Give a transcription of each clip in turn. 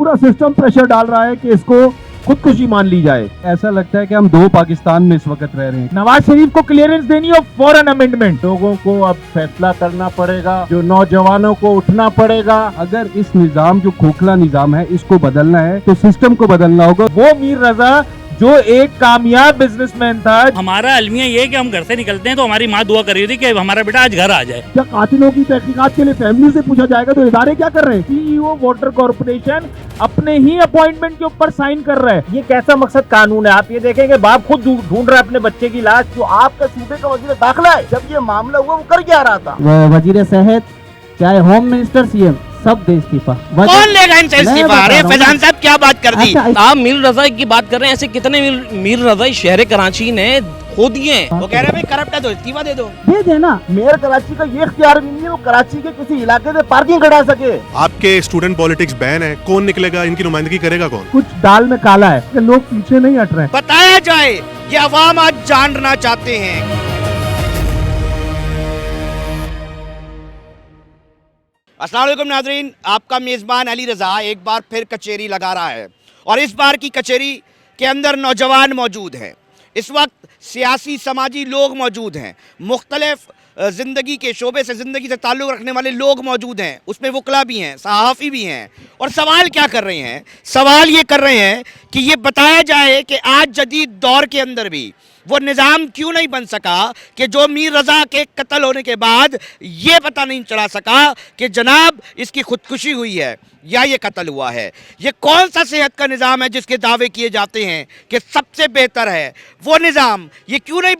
पूरा system pressure डाल रहा है कि इसको खुदकुशी मान ली जाए। ऐसा लगता है कि हम दो पाकिस्तान में इस वक्त रह रहे हैं। नवाज शरीफ को क्लियरेंस देनी है फॉरन अमेंडमेंट। लोगों को अब फैसला करना पड़ेगा, जो नौजवानों को उठना पड़ेगा। अगर इस निजाम जो खोखला निजाम है इसको बदलना है तो सिस्टम को बदलना होगा। वो मीर रजा जो एक कामयाब बिजनेसमैन था। हमारा अलमिया ये है कि हम घर से निकलते हैं तो हमारी माँ दुआ कर रही थी कि हमारा बेटा आज घर आ जाए। क्या कातिलों की तहकीकात के लिए फैमिली से पूछा जाएगा तो इदारे क्या कर रहे हैं? सीईओ वाटर कॉर्पोरेशन अपने ही अपॉइंटमेंट के ऊपर साइन कर रहा है। ये कैसा मकसद कानून है? आप ये देखेंगे बाप खुद ढूंढ रहा है अपने बच्चे की लाश, जो आपका सूबे का वजीर दाखिला है। जब ये मामला हुआ वो कर क्या रहा था? वजीर सेहत चाहे होम मिनिस्टर सीएम सब दे इस्तीफा। कौन लेगा इनसे इस्तीफा? अरे फैजान साहब क्या बात कर दी। अच्छा, आप मीर रजा की बात कर रहे हैं, ऐसे कितने मीर रजा शहर कराची ने खो दिए हैं। वो कह रहे हैं भाई करप्ट है तो इस्तीफा दे दो। दे देना। मेयर कराची का ये इख्तियार भी नहीं है वो कराची के किसी इलाके से पार्किंग करा सके। आपके स्टूडेंट पॉलिटिक्स बैन है, कौन निकलेगा, इनकी नुमाइंदगी करेगा कौन? कुछ दाल में काला है कि लोग पीछे नहीं हट रहे हैं। बताया जाए ये अवाम आज जानना चाहते हैं। अस्सलाम वालेकुम नाज़रीन, आपका मेज़बान अली रज़ा एक बार फिर कचेरी लगा रहा है और इस बार की कचेरी के अंदर नौजवान मौजूद हैं। इस वक्त सियासी समाजी लोग मौजूद हैं, मुख्तलिफ ज़िंदगी के शोबे से ज़िंदगी से ताल्लुक़ रखने वाले लोग मौजूद हैं, उसमें वकला भी हैं, सहाफ़ी भी हैं। और सवाल क्या कर रहे हैं? सवाल ये कर रहे हैं कि ये बताया जाए कि आज जदीद दौर के अंदर भी वो निज़ाम क्यों नहीं बन सका कि जो मीर रज़ा के कत्ल होने के बाद ये पता नहीं चला सका कि जनाब इसकी खुदकुशी हुई है या ये कत्ल हुआ है। ये कौन सा सेहत का निज़ाम है जिसके दावे किए जाते हैं कि सबसे बेहतर है? वो निज़ाम ये क्यों नहीं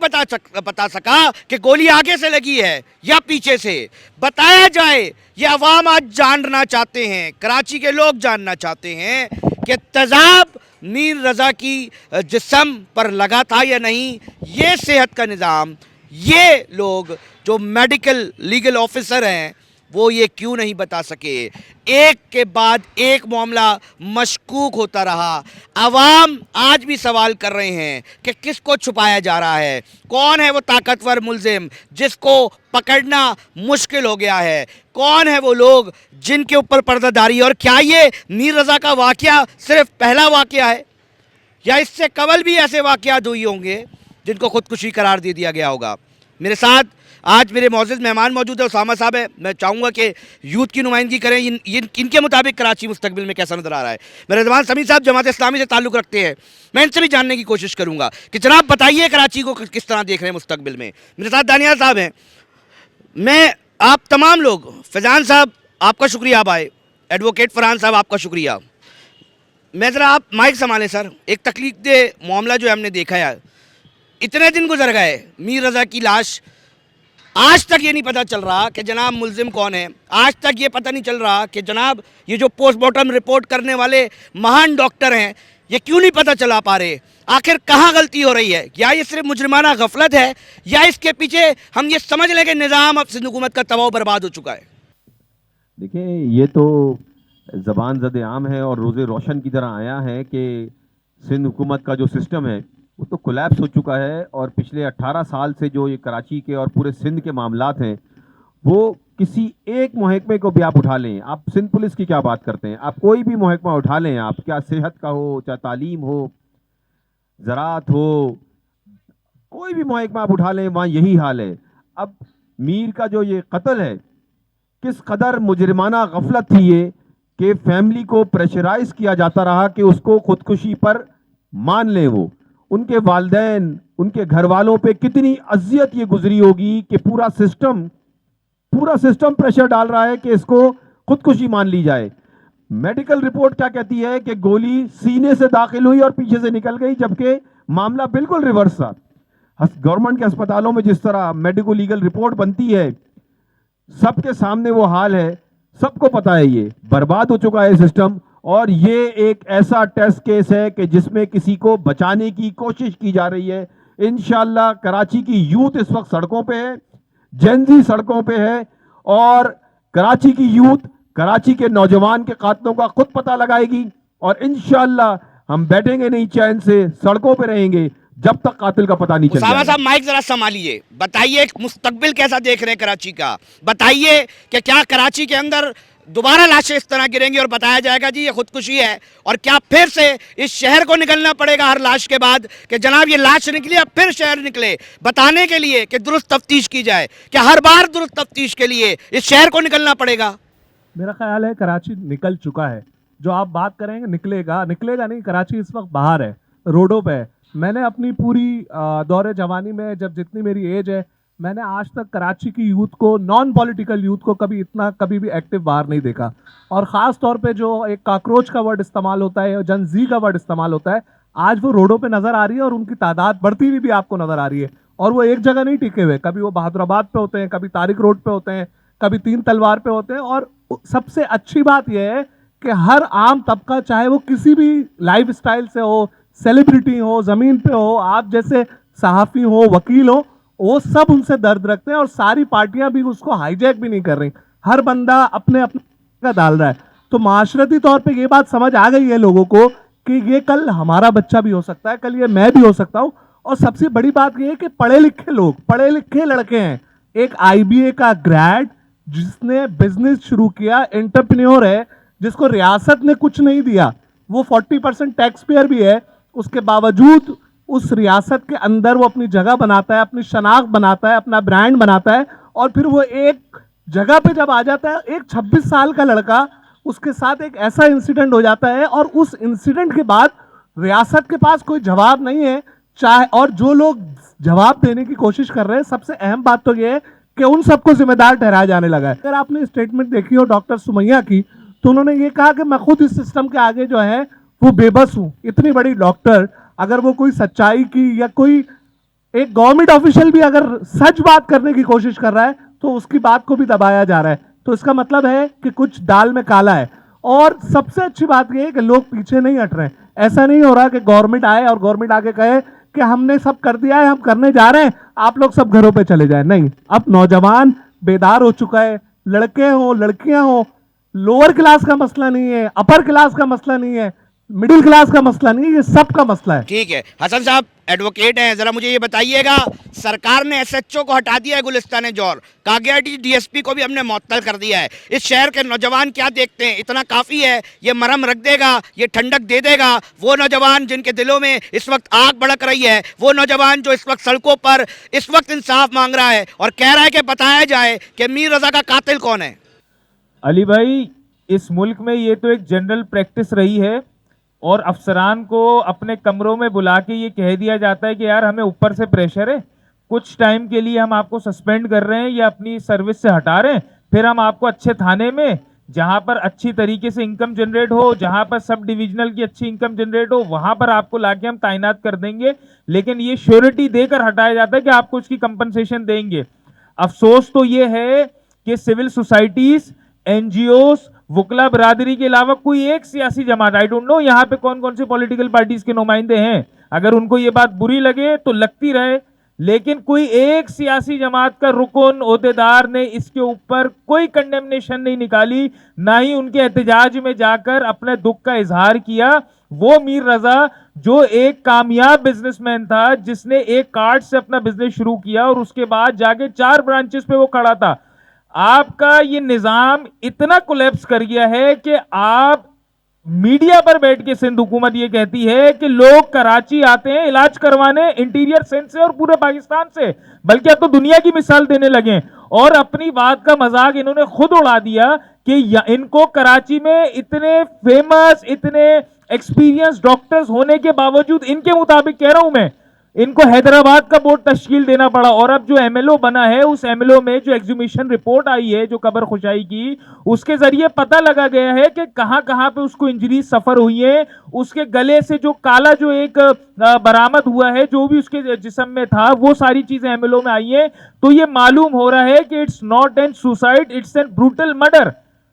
बता सका कि गोली आगे से लगी है या पीछे से? बताया जाए ये अवाम आज जानना चाहते हैं, कराची के लोग जानना चाहते हैं कि तेज़ाब मीर रज़ा की जिस्म पर लगा था या नहीं। ये सेहत का निज़ाम, ये लोग जो मेडिकल लीगल ऑफिसर हैं वो ये क्यों नहीं बता सके? एक के बाद एक मामला मशकूक होता रहा। अवाम आज भी सवाल कर रहे हैं कि किसको छुपाया जा रहा है, कौन है वो ताकतवर मुल्जिम जिसको पकड़ना मुश्किल हो गया है, कौन है वो लोग जिनके ऊपर पर्दादारी। और क्या ये मीर रज़ा का वाक़या सिर्फ पहला वाक़या है या इससे कबल भी ऐसे वाक़यात हुए होंगे जिनको खुदकुशी करार दे दिया गया होगा? मेरे साथ आज मेरे मौजूद मेहमान मौजूद है, उसामा साहब है। मैं चाहूँगा कि यूथ की नुमाइंदगी करें। इनके मुताबिक कराची मुस्तकबिल में कैसा नज़र आ रहा है? मेरे जवान समीर साहब जमात इस्लामी से ताल्लुक़ रखते हैं, मैं इनसे भी जानने की कोशिश करूँगा कि जनाब बताइए कराची को किस तरह देख रहे हैं मुस्तकबिल में। मेरे साथ दानियाल साहब हैं। मैं आप तमाम लोग, फैजान साहब आपका शुक्रिया, आप आए, एडवोकेट फरहान साहब आपका शुक्रिया। मैं ज़रा आप माइक संभालें सर। एक तकलीफ दे मामला जो हमने देखा है, इतने दिन गुजर गए, मीर रज़ा की लाश आज तक ये नहीं पता चल रहा कि जनाब मुल्जिम कौन है। आज तक ये पता नहीं चल रहा कि जनाब ये जो पोस्टमार्टम रिपोर्ट करने वाले महान डॉक्टर हैं ये क्यों नहीं पता चला पा रहे। आखिर कहाँ गलती हो रही है? या ये सिर्फ मुजरिमाना गफलत है या इसके पीछे हम ये समझ लें कि निज़ाम अब सिंध हुकूमत का तबाह बर्बाद हो चुका है? देखिए, ये तो ज़बान ज़द आम है और रोज़े रोशन की तरह आया है कि सिंध हुकूमत का जो सिस्टम है वो तो कोलैप्स हो चुका है। और पिछले 18 साल से जो ये कराची के और पूरे सिंध के मामलात हैं वो किसी एक महकमे को भी आप उठा लें, आप सिंध पुलिस की क्या बात करते हैं, आप कोई भी महकमा उठा लें, आप क्या सेहत का हो, चाहे तालीम हो, ज़राअत हो, कोई भी महकमा आप उठा लें वहाँ यही हाल है। अब मीर का जो ये कत्ल है, किस कदर मुजरिमाना गफलत थी ये कि फैमिली को प्रेशराइज किया जाता रहा कि उसको खुदकुशी पर मान लें। वो उनके वालिदैन, उनके घर वालों पे कितनी अजियत ये गुजरी होगी कि पूरा सिस्टम प्रेशर डाल रहा है कि इसको खुदकुशी मान ली जाए। मेडिकल रिपोर्ट क्या कहती है कि गोली सीने से दाखिल हुई और पीछे से निकल गई, जबकि मामला बिल्कुल रिवर्स था। गवर्नमेंट के अस्पतालों में जिस तरह मेडिको लीगल रिपोर्ट बनती है, सबके सामने वो हाल है, सबको पता है ये बर्बाद हो चुका है सिस्टम। और ये एक ऐसा टेस्ट केस है कि जिसमें किसी को बचाने की कोशिश की जा रही है। इंशाल्लाह कराची की यूथ इस वक्त सड़कों पे है, जेनजी सड़कों पे है और कराची की यूथ, कराची के नौजवान के कातलों का खुद पता लगाएगी और इंशाल्लाह हम बैठेंगे नहीं चैन से, सड़कों पे रहेंगे जब तक कातिल का पता नहीं चल उसामा साहब माइक जरा संभालिए, बताइए मुस्तकबिल कैसा देख रहे हैं कराची का। बताइए कि क्या कराची के अंदर दोबारा लाशें इस तरह गिरेंगी और बताया जाएगा जी ये खुदकुशी है? और क्या फिर से इस शहर को निकलना पड़ेगा हर लाश के बाद कि जनाब ये लाश निकली, अब फिर शहर निकले बताने के लिए कि दुरुस्त तफ्तीश की जाए? क्या हर बार दुरुस्त तफ्तीश के लिए इस शहर को निकलना पड़ेगा? मेरा ख्याल है कराची निकल चुका है। जो आप बात करेंगे निकलेगा नहीं, कराची इस वक्त बाहर है, रोडों पे है। मैंने अपनी पूरी दौरे जवानी में, जब जितनी मेरी एज है, मैंने आज तक कराची की यूथ को, नॉन पॉलिटिकल यूथ को कभी भी एक्टिव बाहर नहीं देखा। और ख़ास तौर पे जो एक काकरोच का वर्ड इस्तेमाल होता है, जन जी का वर्ड इस्तेमाल होता है, आज वो रोडों पे नज़र आ रही है और उनकी तादाद बढ़ती हुई भी आपको नज़र आ रही है। और वो एक जगह नहीं टिके हुए, कभी वो बहादुराबाद पे होते हैं, कभी तारिक रोड पे होते हैं, कभी तीन तलवार पे होते हैं। और सबसे अच्छी बात यह है कि हर आम तबका, चाहे वो किसी भी लाइफ स्टाइल से हो, सेलिब्रिटी हो, ज़मीन पे हो, आप जैसे सहाफ़ी हो, वकील हो, वो सब उनसे दर्द रखते हैं। और सारी पार्टियां भी उसको हाईजैक भी नहीं कर रही, हर बंदा अपने अपने का डाल रहा है। तो माशरती तौर पे ये बात समझ आ गई है लोगों को कि ये कल हमारा बच्चा भी हो सकता है, कल ये मैं भी हो सकता हूँ। और सबसे बड़ी बात ये है कि पढ़े लिखे लोग, पढ़े लिखे लड़के हैं। एक IBA का ग्रेड जिसने बिजनेस शुरू किया, एंटरप्रेन्योर है, जिसको रियासत ने कुछ नहीं दिया, वो 40% टैक्स पेयर भी है, उसके बावजूद उस रियासत के अंदर वो अपनी जगह बनाता है, अपनी शनाख्त बनाता है, अपना ब्रांड बनाता है। और फिर वो एक जगह पे जब आ जाता है, एक 26 साल का लड़का, उसके साथ एक ऐसा इंसिडेंट हो जाता है और उस इंसिडेंट के बाद रियासत के पास कोई जवाब नहीं है। चाहे, और जो लोग जवाब देने की कोशिश कर रहे हैं, सबसे अहम बात तो ये है कि उन सबको जिम्मेदार ठहराया जाने लगा है। अगर आपने स्टेटमेंट देखी हो डॉक्टर सुमैया की, तो उन्होंने ये कहा कि मैं खुद इस सिस्टम के आगे जो है वो बेबस हूं। इतनी बड़ी डॉक्टर, अगर वो कोई सच्चाई की, या कोई एक गवर्नमेंट ऑफिशियल भी अगर सच बात करने की कोशिश कर रहा है, तो उसकी बात को भी दबाया जा रहा है। तो इसका मतलब है कि कुछ दाल में काला है। और सबसे अच्छी बात यह है कि लोग पीछे नहीं हट रहे हैं। ऐसा नहीं हो रहा कि गवर्नमेंट आए और गवर्नमेंट आके कहे कि हमने सब कर दिया है, हम करने जा रहे हैं, आप लोग सब घरों पे चले जाएं। नहीं, अब नौजवान बेदार हो चुका है, लड़के हो, लड़कियां हो, लोअर क्लास का मसला नहीं है, अपर क्लास का मसला नहीं है, मिडिल क्लास का मसला नहीं है, ये सबका मसला है। ठीक है, हसन साहब एडवोकेट हैं, जरा मुझे ये बताइएगा, सरकार ने SHO को हटा दिया है गुलिस्तान जौर, कागयाटी DSP को भी हमने मुअत्तल कर दिया है। इस शहर के नौजवान क्या देखते हैं? इतना काफ़ी है, ये मरहम रख देगा, ये ठंडक दे देगा? वो नौजवान जिनके दिलों में इस वक्त आग भड़क रही है, वो नौजवान जो इस वक्त सड़कों पर इस वक्त इंसाफ मांग रहा है और कह रहा है कि बताया जाए कि मीर रजा का कातिल कौन है? अली भाई, इस मुल्क में ये तो एक जनरल प्रैक्टिस रही है और अफसरान को अपने कमरों में बुला के ये कह दिया जाता है कि यार हमें ऊपर से प्रेशर है, कुछ टाइम के लिए हम आपको सस्पेंड कर रहे हैं या अपनी सर्विस से हटा रहे हैं, फिर हम आपको अच्छे थाने में, जहां पर अच्छी तरीके से इनकम जनरेट हो, जहां पर सब डिविजनल की अच्छी इनकम जनरेट हो, वहां पर आपको लाके हम तैनात कर देंगे। लेकिन ये श्योरिटी देकर हटाया जाता है कि आपको उसकी कंपनसेशन देंगे। अफसोस तो ये है कि सिविल सोसाइटीज, NGOs, वकला बरादरी के अलावा कोई एक सियासी जमात, आई डोंट नो यहाँ पे कौन कौन सी पॉलिटिकल पार्टीज के नुमाइंदे हैं, अगर उनको ये बात बुरी लगे तो लगती रहे, लेकिन कोई एक सियासी जमात का रुकन, ओहदेदार ने इसके ऊपर कोई कंडेमनेशन नहीं निकाली, ना ही उनके एहतजाज में जाकर अपने दुख का इजहार किया। वो मीर रजा जो एक कामयाब बिजनेसमैन था, जिसने एक कार्ड से अपना बिजनेस शुरू किया और उसके बाद जाके 4 ब्रांचेस पे वो खड़ा था, आपका ये निजाम इतना कोलैप्स कर गया है कि आप मीडिया पर बैठ के सिंध हुकूमत ये कहती है कि लोग कराची आते हैं इलाज करवाने इंटीरियर सिंध से और पूरे पाकिस्तान से, बल्कि अब तो दुनिया की मिसाल देने लगे। और अपनी बात का मजाक इन्होंने खुद उड़ा दिया कि इनको कराची में इतने फेमस, इतने एक्सपीरियंस डॉक्टर्स होने के बावजूद, इनके मुताबिक कह रहा हूं मैं, इनको हैदराबाद का बोर्ड तश्कील देना पड़ा। और अब जो MLO बना है, उस MLO में जो एग्जीबिशन रिपोर्ट आई है, जो कबर खुशाई की, उसके जरिए पता लगा गया है कि कहां कहां पे उसको इंजरी सफर हुई है। उसके गले से जो काला जो एक बरामद हुआ है, जो भी उसके जिस्म में था, वो सारी चीजें MLO में आई है। तो ये मालूम हो रहा है कि it's not an suicide, it's an brutal murder.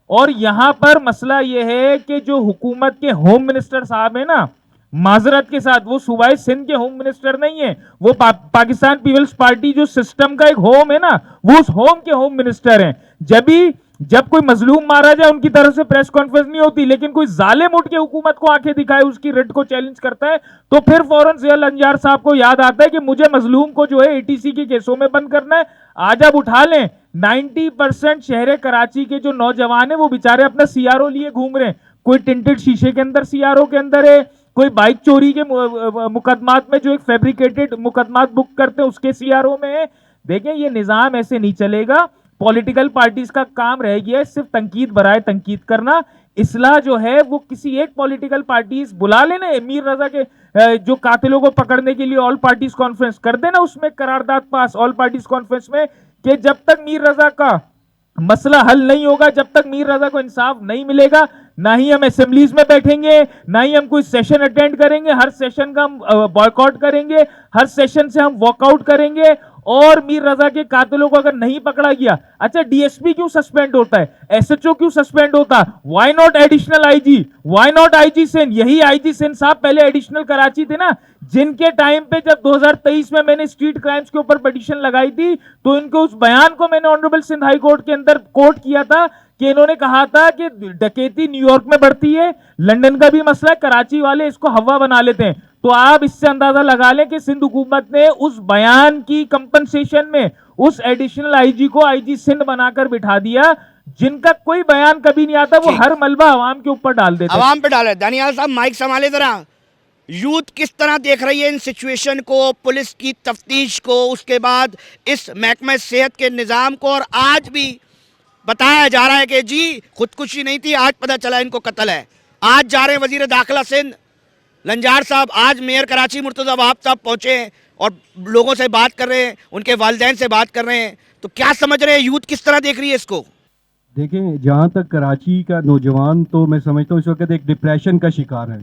और यहां पर मसला यह है कि जो हुकूमत के होम मिनिस्टर साहब है ना, माजरत के साथ, वो सूबाई सिंध के होम मिनिस्टर नहीं है, वो पाकिस्तान पीपल्स पार्टी जो सिस्टम का एक होम है ना, वो उस होम के होम मिनिस्टर हैं। जब भी जब कोई मजलूम मारा जाए उनकी तरफ से प्रेस कॉन्फ्रेंस नहीं होती, लेकिन कोई जालिम उठ के हुकूमत को आंखें दिखाए, उसकी रिट को चैलेंज करता है, तो फिर फौरन ज़ियाउल अंजार साहब को याद आता है कि मुझे मजलूम को जो है एटीसी के केसों में बंद करना है। आज आप उठा लें 90% शहर कराची के जो नौजवान है वो बेचारे अपना सीआरओ लिए घूम रहे हैं। कोई टिंटेड शीशे के अंदर सीआरओ के अंदर है, कोई बाइक चोरी के मुकदमात में जो एक फैब्रिकेटेड मुकदमात बुक करते हैं उसके सीआरओ में है। देखें ये निजाम ऐसे नहीं चलेगा। पॉलिटिकल पार्टीज का काम रह गया है सिर्फ तनकीद बराए तनकीद करना। इस्लाह जो है वो किसी एक पॉलिटिकल पार्टीज बुला लेना, मीर रजा के जो कातिलों को पकड़ने के लिए ऑल पार्टीज कॉन्फ्रेंस कर देना, उसमें करारदाद पास ऑल पार्टीज कॉन्फ्रेंस में कि जब तक मीर रजा का मसला हल नहीं होगा, जब तक मीर रजा को इंसाफ नहीं मिलेगा, ना ही हम असेंबलीज में बैठेंगे, ना ही हम कोई सेशन अटेंड करेंगे, हर सेशन का हम बॉयकॉट करेंगे, हर सेशन से हम वॉकआउट करेंगे। और मीर रजा के कातिलों को अगर नहीं पकड़ा गया, अच्छा डीएसपी क्यों सस्पेंड होता है, एसएचओ क्यों सस्पेंड होता है, why not additional IG, why not IG Sindh? यही आईजी सिंध साहब पहले एडिशनल कराची थे ना, जिनके टाइम पे जब 2023 में मैंने स्ट्रीट क्राइम्स के ऊपर पिटीशन लगाई थी तो इनके उस बयान को मैंने ऑनरेबल सिंध हाई कोर्ट के अंदर कोर्ट किया था कि इन्होंने कहा था कि डकैती न्यूयॉर्क में बढ़ती है, लंदन का भी मसला है, कराची वाले इसको हवा बना लेते हैं। तो आप इससे अंदाजा लगा लें कि सिंध हुकूमत ने उस बयान की कंपनसेशन में उस एडिशनल आईजी को आईजी सिंध बनाकर बिठा दिया, जिनका कोई बयान कभी नहीं आता, वो हर मलबा आवाम के ऊपर डाल देते हैं। आवाम पे डाले। दानियाल साहब माइक संभाले जरा। यूथ किस तरह देख रही है इन सिचुएशन को, पुलिस की तफ्तीश को, उसके बाद इस महकमा सेहत के निज़ाम को, और आज भी बताया जा रहा है कि जी खुदकुशी नहीं थी, आज पता चला इनको कत्ल है। आज जा रहे हैं वजीर दाखिला सिंध लंजार साहब, आज मेयर कराची मुर्तज़ा वहाब साहब पहुंचे हैं और लोगों से बात कर रहे हैं, उनके वालिदैन से बात कर रहे हैं। तो क्या समझ रहे हैं, यूथ किस तरह देख रही है इसको? देखें, जहाँ तक कराची का नौजवान, तो मैं समझता हूँ इस वक्त एक डिप्रेशन का शिकार है,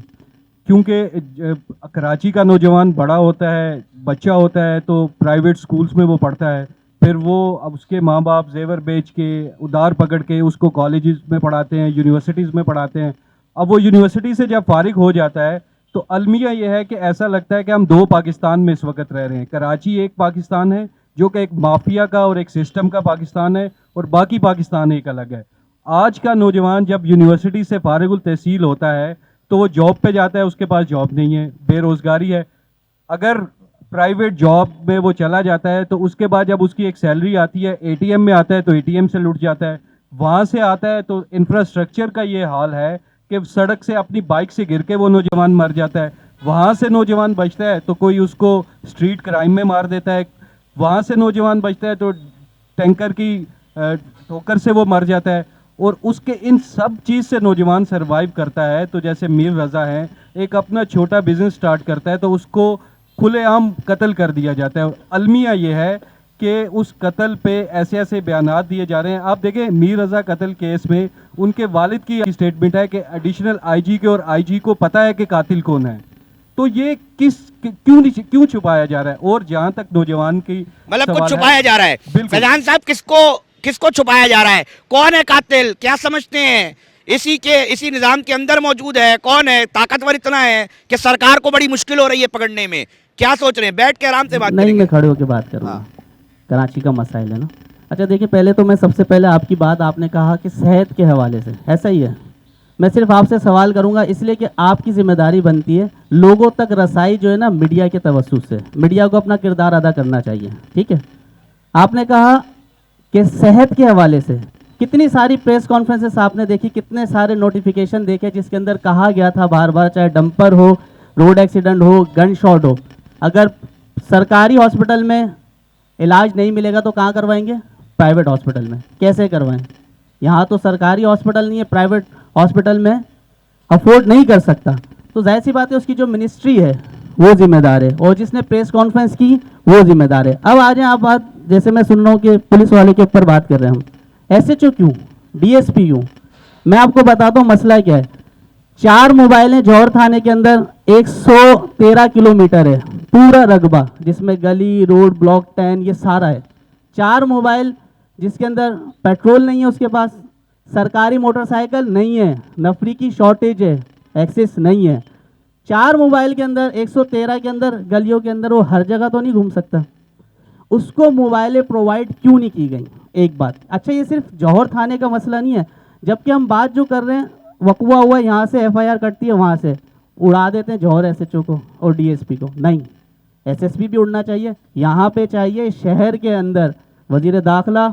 क्योंकि कराची का नौजवान बड़ा होता है, बच्चा होता है, तो प्राइवेट स्कूल्स में वो पढ़ता है, फिर वो अब उसके माँ बाप जेवर बेच के उधार पकड़ के उसको कॉलेजेस में पढ़ाते हैं, यूनिवर्सिटीज़ में पढ़ाते हैं। अब वो यूनिवर्सिटी से जब फारिग हो जाता है तो अलमिया ये है कि ऐसा लगता है कि हम दो पाकिस्तान में इस वक्त रह रहे हैं। कराची एक पाकिस्तान है जो कि एक माफिया का और एक सिस्टम का पाकिस्तान है, और बाकी पाकिस्तान एक अलग है। आज का नौजवान जब यूनिवर्सिटी से फारिगुल तहसील होता है तो वो जॉब पे जाता है, उसके पास जॉब नहीं है, बेरोज़गारी है। अगर प्राइवेट जॉब में वो चला जाता है तो उसके बाद जब उसकी एक सैलरी आती है, एटीएम में आता है तो एटीएम से लुट जाता है, वहाँ से आता है तो इंफ्रास्ट्रक्चर का ये हाल है कि सड़क से अपनी बाइक से गिर के वो नौजवान मर जाता है। वहाँ से नौजवान बचता है तो कोई उसको स्ट्रीट क्राइम में मार देता है, वहाँ से नौजवान बचता है तो टैंकर की ठोकर से वो मर जाता है, और उसके इन सब चीज़ से नौजवान सरवाइव करता है। तो जैसे मीर रज़ा है, एक अपना छोटा बिजनेस स्टार्ट करता है तो उसको खुलेआम कत्ल कर दिया जाता है। अलमिया ये है कि उस कत्ल पे ऐसे ऐसे बयानात दिए जा रहे हैं। आप देखें, मीर रज़ा कत्ल केस में उनके वालिद की स्टेटमेंट है कि एडिशनल आईजी के और आईजी को पता है कि कातिल कौन है। तो ये क्यों छुपाया जा रहा है? और जहाँ तक नौजवान की मतलब कुछ छुपाया जा रहा है। फैजान साहब, किसको छुपाया जा रहा है? कौन है कातिल? क्या समझते हैं? इसी निज़ाम के अंदर मौजूद है? कौन है? ताकतवर इतना है कि सरकार को बड़ी मुश्किल हो रही है पकड़ने में। क्या सोच रहे हैं? बैठ के आराम से बात नहीं, मैं खड़े होकर बात करूँगा। कराची का मसाइल है ना। अच्छा देखिए, पहले तो मैं सबसे पहले आपकी बात आपने कहा कि सेहत के हवाले से, ऐसा ही है। मैं सिर्फ आपसे सवाल करूंगा इसलिए कि आपकी जिम्मेदारी बनती है लोगों तक रसाई जो है ना मीडिया के तवज्जुह से, मीडिया को अपना किरदार अदा करना चाहिए, ठीक है। आपने कहा कि सेहत के हवाले से कितनी सारी प्रेस कॉन्फ्रेंसेस आपने देखी, कितने सारे नोटिफिकेशन देखे जिसके अंदर कहा गया था बार बार, चाहे डंपर हो, रोड एक्सीडेंट हो, गन शॉट हो, अगर सरकारी हॉस्पिटल में इलाज नहीं मिलेगा तो कहाँ करवाएंगे? प्राइवेट हॉस्पिटल में। कैसे करवाएं? यहाँ तो सरकारी हॉस्पिटल नहीं है, प्राइवेट हॉस्पिटल में अफोर्ड नहीं कर सकता, तो जाहिर सी बात है उसकी जो मिनिस्ट्री है वो जिम्मेदार है, और जिसने प्रेस कॉन्फ्रेंस की वो जिम्मेदार है। अब आ जाए आप बात, जैसे मैं सुन रहा हूँ कि पुलिस वाले के ऊपर बात कर रहे हैं हम, एसएचओ क्यों, डीएसपी क्यों? मैं आपको बताता हूँ मसला क्या है। 4 मोबाइलें जौहर थाने के अंदर 113 किलोमीटर है पूरा रकबा, जिसमें गली, रोड, ब्लॉक 10 ये सारा है। 4 मोबाइल जिसके अंदर पेट्रोल नहीं है, उसके पास सरकारी मोटरसाइकिल नहीं है, नफरी की शॉर्टेज है, एक्सेस नहीं है। 4 मोबाइल के अंदर 113 के अंदर गलियों के अंदर वो हर जगह तो नहीं घूम सकता, उसको मोबाइलें प्रोवाइड क्यों नहीं की गई? एक बात। अच्छा, ये सिर्फ जौहर थाने का मसला नहीं है, जबकि हम बात जो कर रहे हैं वकवा हुआ यहाँ से एफआईआर कटती है, वहाँ से उड़ा देते हैं जौहर एसएचओ को और डीएसपी को। नहीं, एसएसपी भी उड़ना चाहिए, यहाँ पे चाहिए शहर के अंदर वजीर दाखिला,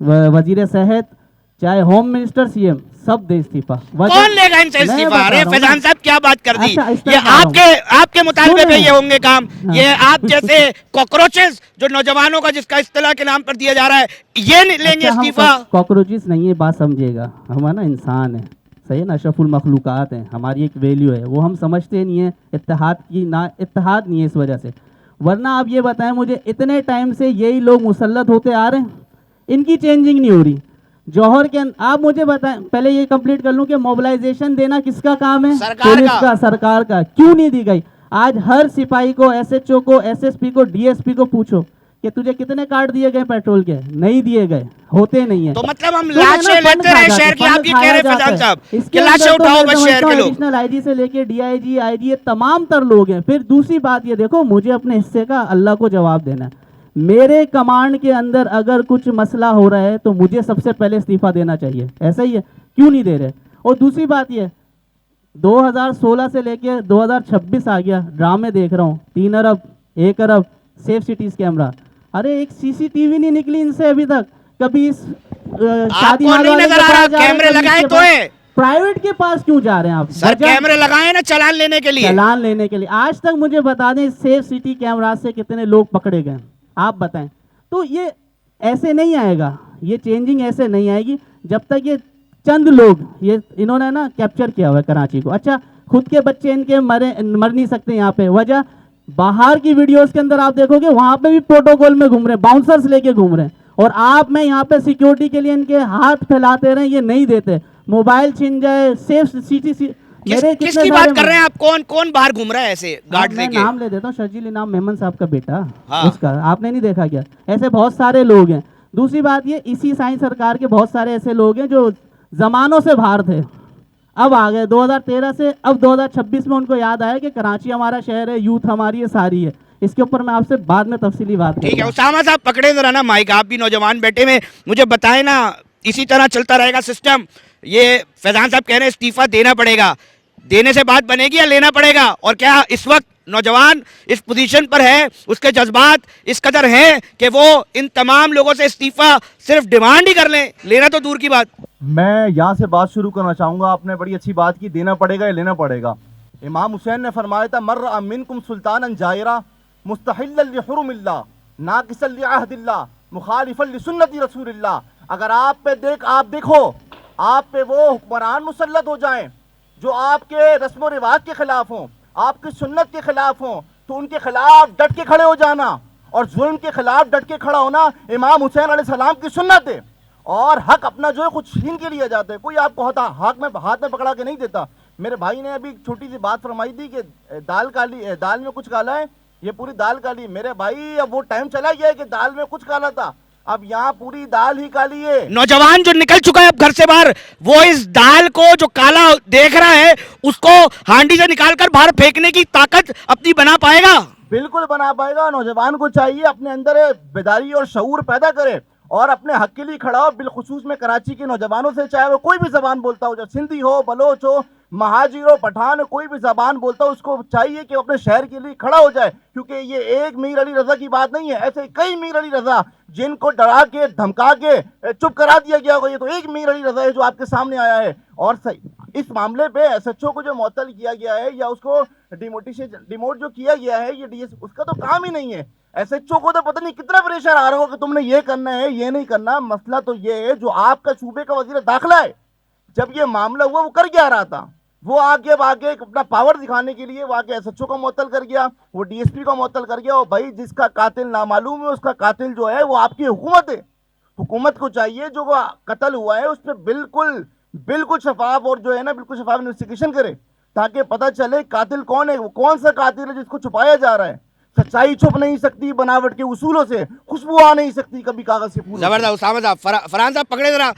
वजीर सेहत, चाहे होम मिनिस्टर, सीएम, सब दे इस्तीफा। कौन लेगा इनसे इस्तीफा? अरे फैजान साहब क्या बात कर दी। अच्छा, इस तरह ये बता रहा हूँ। आपके मुतालबे पे सुन ये होंगे काम। हाँ। ये आप जैसे कॉकरोचेस जो नौजवानों का जिसका इस्तेलाह के नाम पर दिया जा रहा है, ये नहीं लेंगे अच्छा, हम इस्तीफा। कॉकरोचेस नहीं है, बात समझिएगा। हम है ना इंसान है, सही है ना, अशरफुल मखलूक़ात हैं, हमारी एक वैल्यू है, वो हम समझते नहीं है। इत्तेहाद की ना इत्तेहाद नहीं है इस वजह से। वरना आप ये बताएं मुझे, इतने टाइम से यही लोग मुसल्लत होते आ रहे हैं, इनकी चेंजिंग नहीं हो रही। जौहर के आप मुझे बताएं, पहले ये कंप्लीट कर लूं कि मोबिलाइजेशन देना किसका काम है? सरकार पुलिस का। का, सरकार का। क्यों नहीं दी गई? आज हर सिपाही को, एसएचओ को, एसएसपी को, डीएसपी को पूछो कि तुझे कितने कार्ड दिए गए पेट्रोल के? नहीं दिए गए, होते नहीं है। तो मतलब हम तो है ना, लाशें फंड लेते रहे खा शहर जाते, की, आप फंड ये कह खाया रहे जाता फैजान है। साहब इसके कि लाशें अंदर तो उठाओ मैं बस शहर समझता के हूँ लोग। एडिशनल आईजी से लेके डीआईजी, आईजी, ये तमाम तर लोग हैं। फिर दूसरी बात ये देखो, मुझे अपने हिस्से का अल्लाह को जवाब देना है। मेरे कमांड के अंदर अगर कुछ मसला हो रहा है तो मुझे सबसे पहले इस्तीफा देना चाहिए। ऐसा ही है, क्यों नहीं दे रहे? और दूसरी बात ये, 2016 से लेके 2026 आ गया, ड्रामे देख रहा हूँ, 3 अरब, 1 अरब, सेफ सिटीज कैमरा। अरे एक सीसीटीवी नहीं निकली इनसे अभी तक। कभी इस शादी आपको हाल नहीं वाले नजर के आ पास रहा? जा रहे हैं, कैमरे कभी लगाए इसके तो पास। है। प्राइवेट के पास क्यों जा रहे हैं आप? सर कैमरे लगाए ना चालान लेने के लिए। चालान लेने के लिए। आज तक मुझे बता दें सेफ सिटी कैमरा से कितने लोग पकड़े गए, आप बताएं। तो ये ऐसे नहीं आएगा, ये चेंजिंग ऐसे नहीं आएगी जब तक ये चंद लोग, ये इन्होंने ना कैप्चर किया हुआ है कराची को। अच्छा, खुद के बच्चे इनके मर नहीं सकते यहाँ पे। वजह, बाहर की वीडियोस के अंदर आप देखोगे वहां पे भी प्रोटोकॉल में घूम रहे हैं, बाउंसर्स लेके घूम रहे हैं, और आप में यहाँ पे सिक्योरिटी के लिए इनके हाथ फैलाते रहे, ये नहीं देते। मोबाइल छिन जाए, सेफ सिटी। किसकी बात कर रहे हैं आप? कौन कौन बाहर घूम रहा है ऐसे गार्ड मैं लेके? नाम ले देता हूँ, शर्जील इनाम मेमन साहब का बेटा, हाँ। उसका आपने नहीं देखा क्या? ऐसे बहुत सारे लोग हैं। दूसरी बात ये, इसी साइंस सरकार के बहुत सारे ऐसे लोग हैं जो जमानों से बाहर थे, अब आ गए 2013 से। अब 2026 में उनको याद आया कि कराची हमारा शहर है, यूथ हमारी है, सारी है। इसके ऊपर मैं आपसे बाद में तफसीली बात ठीक है करूंगा। उसामा साहब, पकड़े जरा ना माइक, आप भी नौजवान बैठे में, मुझे बताएं ना, इसी तरह चलता रहेगा सिस्टम? ये फैजान साहब कह रहे हैं इस्तीफा देना पड़ेगा, देने से बात बनेगी या लेना पड़ेगा? और क्या इस वक्त नौजवान इस पोजीशन पर है, उसके जज्बात इस कदर हैं कि वो इन तमाम लोगों से इस्तीफा सिर्फ डिमांड ही कर लें, लेना तो दूर की बात? मैं यहाँ से बात शुरू करना चाहूँगा। आपने बड़ी अच्छी बात की, देना पड़ेगा या लेना पड़ेगा। इमाम हुसैन ने फरमाया था, मर्रा मिनकुम सुल्तानन जायरा मुस्तहिल्लन लिहुरुमिल्लाह नाकिसन लिअहदिल्लाह मुखालिफन लिसुन्नति रसूलिल्लाह। अगर आप देखो आप पे वो हुक्मरान मुसल्लत हो जाएं जो आपके रस्म व रिवाज के खिलाफ हों, आपकी सुन्नत के खिलाफ हों, तो उनके खिलाफ डट के खड़े हो जाना, और जुल्म के खिलाफ डट के खड़ा होना इमाम हुसैन अलैहिस्सलाम की सुन्नत है। और हक अपना जो है कुछ छीन के लिया जाता है, कोई आपको हाथ में पकड़ा के नहीं देता। मेरे भाई ने अभी छोटी सी बात फरमाई थी कि दाल काली, दाल में कुछ काला है, ये पूरी दाल काली। मेरे भाई अब वो टाइम चला गया है कि दाल में कुछ काला था, अब यहाँ पूरी दाल ही काली है। नौजवान जो निकल चुका है अब घर से बाहर, वो इस दाल को जो काला देख रहा है उसको हांडी से निकालकर बाहर फेंकने की ताकत अपनी बना पाएगा? बिल्कुल बना पाएगा। नौजवान को चाहिए अपने अंदर बेदारी और शऊर पैदा करे और अपने हक के लिए खड़ा हो। बिलखुसूस में कराची के नौजवानों से, चाहे वो कोई भी जबान बोलता हो, चाहे सिंधी हो, बलोच हो, महाजिर हो, पठान हो, कोई भी जबान बोलता हो, उसको चाहिए कि अपने शहर के लिए खड़ा हो जाए। क्योंकि ये एक मीर अली रजा की बात नहीं है, ऐसे कई मीर अली रजा जिनको डरा के धमका के चुप करा दिया गया होगा। ये तो एक मीर अली रजा है जो आपके सामने आया है। और इस मामले पे एसएचओ को जो मुअत्तल किया गया है या उसको डिमोट जो किया गया है, ये डीएस उसका तो काम ही नहीं है। एसएचओ को तो पता नहीं कितना प्रेशर आ रहा होगा कि तुमने ये करना है, ये नहीं करना। मसला तो ये है, जो आपका सूबे का वजीर दाखिला है, जब ये मामला हुआ वो कर क्या रहा था? वो आगे अपना पावर दिखाने के लिए वो आगे एसएचओ को मुअत्तल कर गया, वो डीएसपी को मुअत्तल कर गया। और भाई जिसका कातिल नामालूम है, उसका कातिल जो है वो आपकी हुकूमत है। हुकूमत को चाहिए जो वो कत्ल हुआ है उस पर बिल्कुल शफाफ और जो है ना बिल्कुल शफाफ इन्वेस्टिगेशन करे, ताकि पता चले कातिल कौन है, वो कौन सा कातिल है जिसको छुपाया जा रहा है। सच्चाई छुप नहीं सकती बनावट के उसूलों से, खुशबू आ नहीं सकती कभी कागज से। जबरदस्त उसामा साहब। फरहान साहब पकड़े जरा,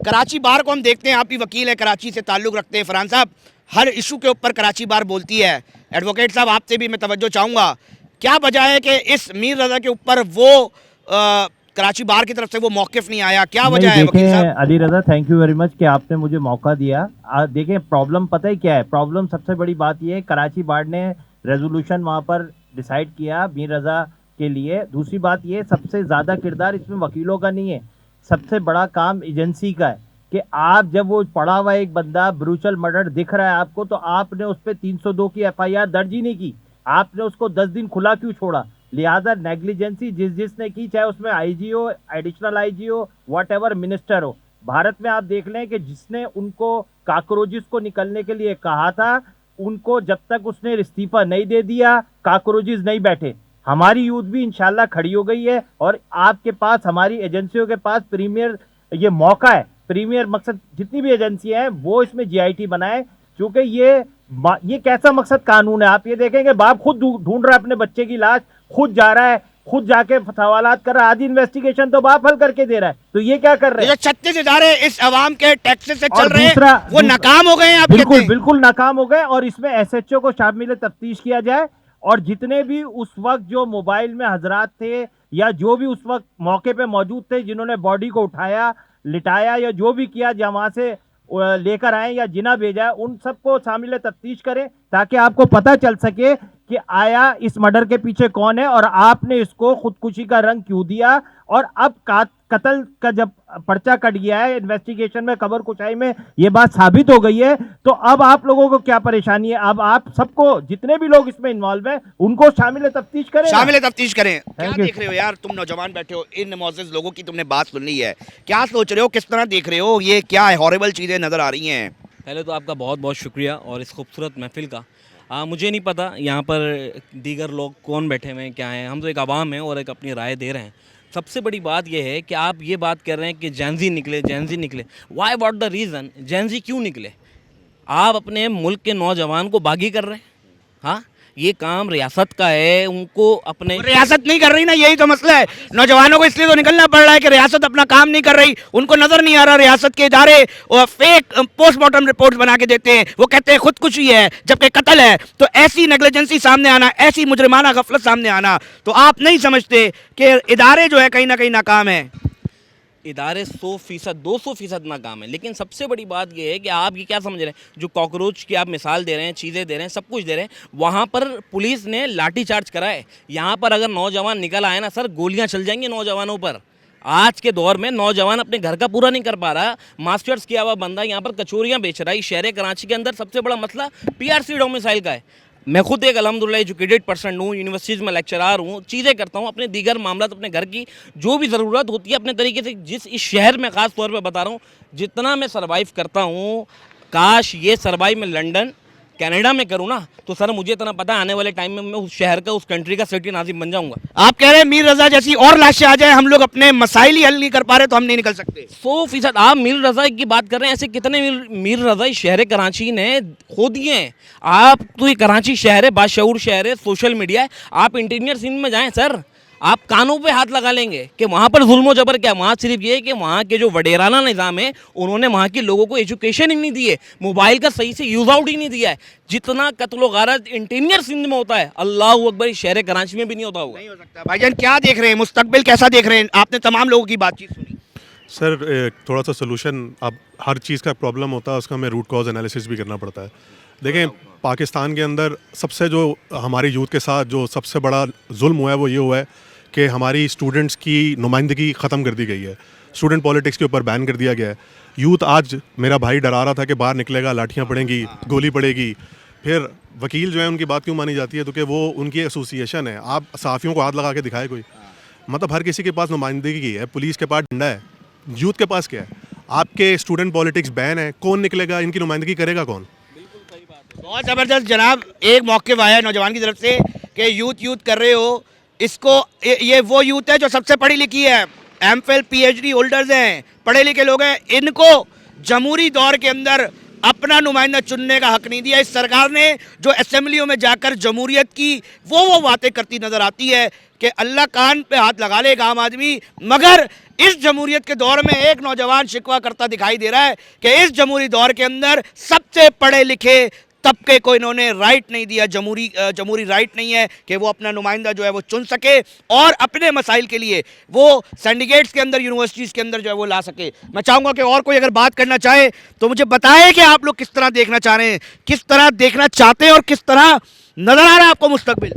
कराची बार को हम देखते हैं, आप भी वकील है, कराची से ताल्लुक़ रखते हैं। फरहान साहब, हर इशू के ऊपर कराची बार बोलती है। एडवोकेट साहब आपसे भी मैं तवज्जो चाहूँगा, क्या वजह है कि इस मीर रज़ा के ऊपर वो कराची बार की तरफ से वो मौकिफ नहीं आया, क्या नहीं, वजह है वकील देखें साहब? अली रजा, थैंक यू वेरी मच कि आपने मुझे मौका दिया। देखें प्रॉब्लम पता है क्या है, प्रॉब्लम सबसे बड़ी बात ये है, कराची बार ने रेजोल्यूशन वहाँ पर डिसाइड किया मीर रजा के लिए। दूसरी बात ये, सबसे ज़्यादा किरदार इसमें वकीलों का नहीं है, सबसे बड़ा काम एजेंसी का है कि आप जब वो पड़ा हुआ एक बंदा ब्रूचल मर्डर दिख रहा है आपको, तो आपने उस पर 302 की FIR दर्ज ही नहीं की, आपने उसको 10 दिन खुला क्यों छोड़ा? लिहाजा नेग्लिजेंसी जिसने की, चाहे उसमें IG हो, एडिशनल IG हो, व्हाटएवर मिनिस्टर हो, भारत में आप देख लें कि जिसने उनको कॉकरोचेस को निकलने के लिए कहा था, उनको जब तक उसने इस्तीफा नहीं दे दिया, कॉकरोचेस नहीं बैठे। हमारी यूथ भी इंशाल्लाह खड़ी हो गई है और आपके पास, हमारी एजेंसियों के पास प्रीमियर ये मौका है, प्रीमियर मकसद जितनी भी एजेंसियां हैं वो इसमें GIT बनाए, क्योंकि ये कैसा मकसद कानून है। आप ये देखेंगे बाप खुद ढूंढ रहा है अपने बच्चे की लाश, खुद जा रहा है, खुद जाके सवालात कर रहा है, आधी इन्वेस्टिगेशन तो बाप हल करके दे रहा है, तो ये क्या कर रहे हैं? जो 36 इदारे इस अवाम के टैक्स से और चल रहे हैं वो दूसरा- नाकाम हो गए हैं, आप कहते बिल्कुल हैं? बिल्कुल नाकाम हो गए, और इसमें SHO को शामिल तफ्तीश किया जाए, और जितने भी उस वक्त जो मोबाइल में हजरात थे या जो भी उस वक्त मौके पे मौजूद थे, जिन्होंने बॉडी को उठाया, लिटाया या जो भी किया, जहाँ से लेकर आए या जिना भेजा है, उन सबको शामिल तफ्तीश करें, ताकि आपको पता चल सके कि आया इस मर्डर के पीछे कौन है और आपने इसको खुदकुशी का रंग क्यों दिया। और अब कत्ल का जब पर्चा कट गया है, इन्वेस्टिगेशन में, खबर कुचाई में ये बात साबित हो गई है, तो अब आप लोगों को क्या परेशानी है? अब आप सबको, जितने भी लोग इसमें इन्वॉल्व हैं, उनको शामिल तफ्तीश करें, शामिल तफ्तीश करें। क्या Thank you. देख रहे हो यार, तुम नौजवान बैठे हो, इन मुअज़्ज़िज़ लोगों की तुमने बात सुन ली है, क्या सोच रहे हो, किस तरह देख रहे हो, ये क्या है, हॉरिबल चीजें नजर आ रही हैं? पहले तो आपका बहुत बहुत शुक्रिया और इस खूबसूरत महफिल का। मुझे नहीं पता यहाँ पर दीगर लोग कौन बैठे हुए हैं, क्या हैं, हम तो एक आवाम हैं और एक अपनी राय दे रहे हैं। सबसे बड़ी बात यह है कि आप ये बात कर रहे हैं कि जैनजी निकले, why what the reason, Gen Z क्यों निकले? आप अपने मुल्क के नौजवान को बागी कर रहे हैं। हाँ, ये काम रियासत का है, उनको अपने रियासत नहीं कर रही ना, यही तो मसला है। नौजवानों को इसलिए तो निकलना पड़ रहा है कि रियासत अपना काम नहीं कर रही, उनको नजर नहीं आ रहा रियासत के इदारे और फेक पोस्टमार्टम रिपोर्ट बना के देते हैं, वो कहते हैं खुदकुशी है जबकि कत्ल है। तो ऐसी नेग्लिजेंसी सामने आना, ऐसी मुजरिमाना गफलत सामने आना, तो आप नहीं समझते कि इदारे जो है कहीं ना कहीं नाकाम है? इदारे 100%, 200% नाकाम है। लेकिन सबसे बड़ी बात यह है कि आप ये क्या समझ रहे हैं, जो कॉकरोच की आप मिसाल दे रहे हैं, चीज़ें दे रहे हैं, सब कुछ दे रहे हैं, वहाँ पर पुलिस ने लाठी चार्ज करा है। यहाँ पर अगर नौजवान निकल आए ना सर, गोलियाँ चल जाएंगी नौजवानों पर। आज के दौर में नौजवान अपने घर का पूरा नहीं कर पा रहा, मास्टर्स किया हुआ बंदा यहाँ पर कचौरियाँ बेच रहा है। शहर कराची के अंदर सबसे बड़ा मसला PRC डोमिसाइल का है। मैं खुद एक अल्हम्दुलिल्लाह एजुकेटेड पर्सन हूँ, यूनिवर्सिटीज़ में लेक्चरार हूँ, चीज़ें करता हूँ, अपने दीगर मामला अपने घर की जो भी ज़रूरत होती है अपने तरीके से, जिस इस शहर में ख़ास तौर पे बता रहा हूँ, जितना मैं सर्वाइव करता हूँ, काश ये सर्वाइव मैं लंदन कनाडा में करूँ ना, तो सर मुझे इतना पता है आने वाले टाइम में मैं उस शहर का, उस कंट्री का सिटी नाज़िम बन जाऊँगा। आप कह रहे हैं मीर रजा जैसी और लाशें आ जाए, हम लोग अपने मसाइल ही हल नहीं कर पा रहे तो हम नहीं निकल सकते? 100%। आप मीर रजा की बात कर रहे हैं, ऐसे कितने मीर रजा शहर कराची ने खो दिए हैं। आप तो ये कराची शहर है, बाशऊर शहर है, सोशल मीडिया है, आप इंटीरियर सीन में जाएं सर, आप कानों पे हाथ लगा लेंगे कि वहाँ पर जुल्म जबर क्या। वहाँ सिर्फ ये है कि वहाँ के जो वडेराना निज़ाम है, उन्होंने वहाँ के लोगों को एजुकेशन ही नहीं दी है, मोबाइल का सही से यूज़ आउट ही नहीं दिया है। जितना कत्ल गारत इंटीरियर सिंध में होता है, अल्लाह अकबर, शहर कराची में भी नहीं होता होगा। नहीं हो सकता। भाईजान क्या देख रहे हैं, मुस्तकबिल कैसा देख रहे हैं? आपने तमाम लोगों की बातचीत सुनी। सर थोड़ा सा सोल्यूशन, अब हर चीज़ का प्रॉब्लम होता है, उसका हमें रूट कॉज एनालिसिस भी करना पड़ता है। देखें, पाकिस्तान के अंदर सबसे जो हमारी यूथ के साथ जो सबसे बड़ा जुल्म हुआ है वो ये हुआ है कि हमारी स्टूडेंट्स की नुमाइंदगी ख़त्म कर दी गई है। स्टूडेंट पॉलिटिक्स के ऊपर बैन कर दिया गया है। यूथ आज, मेरा भाई डरा रहा था कि बाहर निकलेगा लाठियाँ पड़ेंगी, गोली पड़ेगी। फिर वकील जो है उनकी बात क्यों मानी जाती है? तो कि वो उनकी एसोसिएशन है। आप सहाफ़ियों को हाथ लगा के दिखाए कोई, मतलब हर किसी के पास नुमाइंदगी है, पुलिस के पास डंडा है, यूथ के पास क्या है? आपके स्टूडेंट पॉलिटिक्स बैन है, कौन निकलेगा? इनकी नुमाइंदगी करेगा कौन? बहुत ज़बरदस्त जनाब, एक मौक़िफ़ आया है नौजवान की तरफ से कि यूथ कर रहे हो, इसको ये वो यूथ है जो सबसे पढ़ी लिखी है, MPhil PhD होल्डर्स हैं, पढ़े लिखे लोग हैं, इनको जमहूरी दौर के अंदर अपना नुमाइंदा चुनने का हक नहीं दिया। इस सरकार ने जो असेंबलियों में जाकर जमहूरियत की वो बातें करती नज़र आती है कि अल्लाह कान पे हाथ लगा लेगा आम आदमी। मगर इस जमहूरियत के दौर में एक नौजवान शिकवा करता दिखाई दे रहा है कि इस जमहूरी दौर के अंदर सबसे पढ़े लिखे तबके को इन्होंने राइट नहीं दिया, जमहूरी राइट नहीं है कि वो अपना नुमाइंदा जो है वो चुन सके और अपने मसाइल के लिए वो सिंडिकेट्स के अंदर, यूनिवर्सिटीज़ के अंदर जो है वो ला सके। मैं चाहूँगा कि और कोई अगर बात करना चाहे तो मुझे बताएं कि आप लोग किस तरह देखना चाह रहे हैं, किस तरह देखना चाहते हैं और किस तरह नज़र आ रहा है आपको मुस्तकबिल।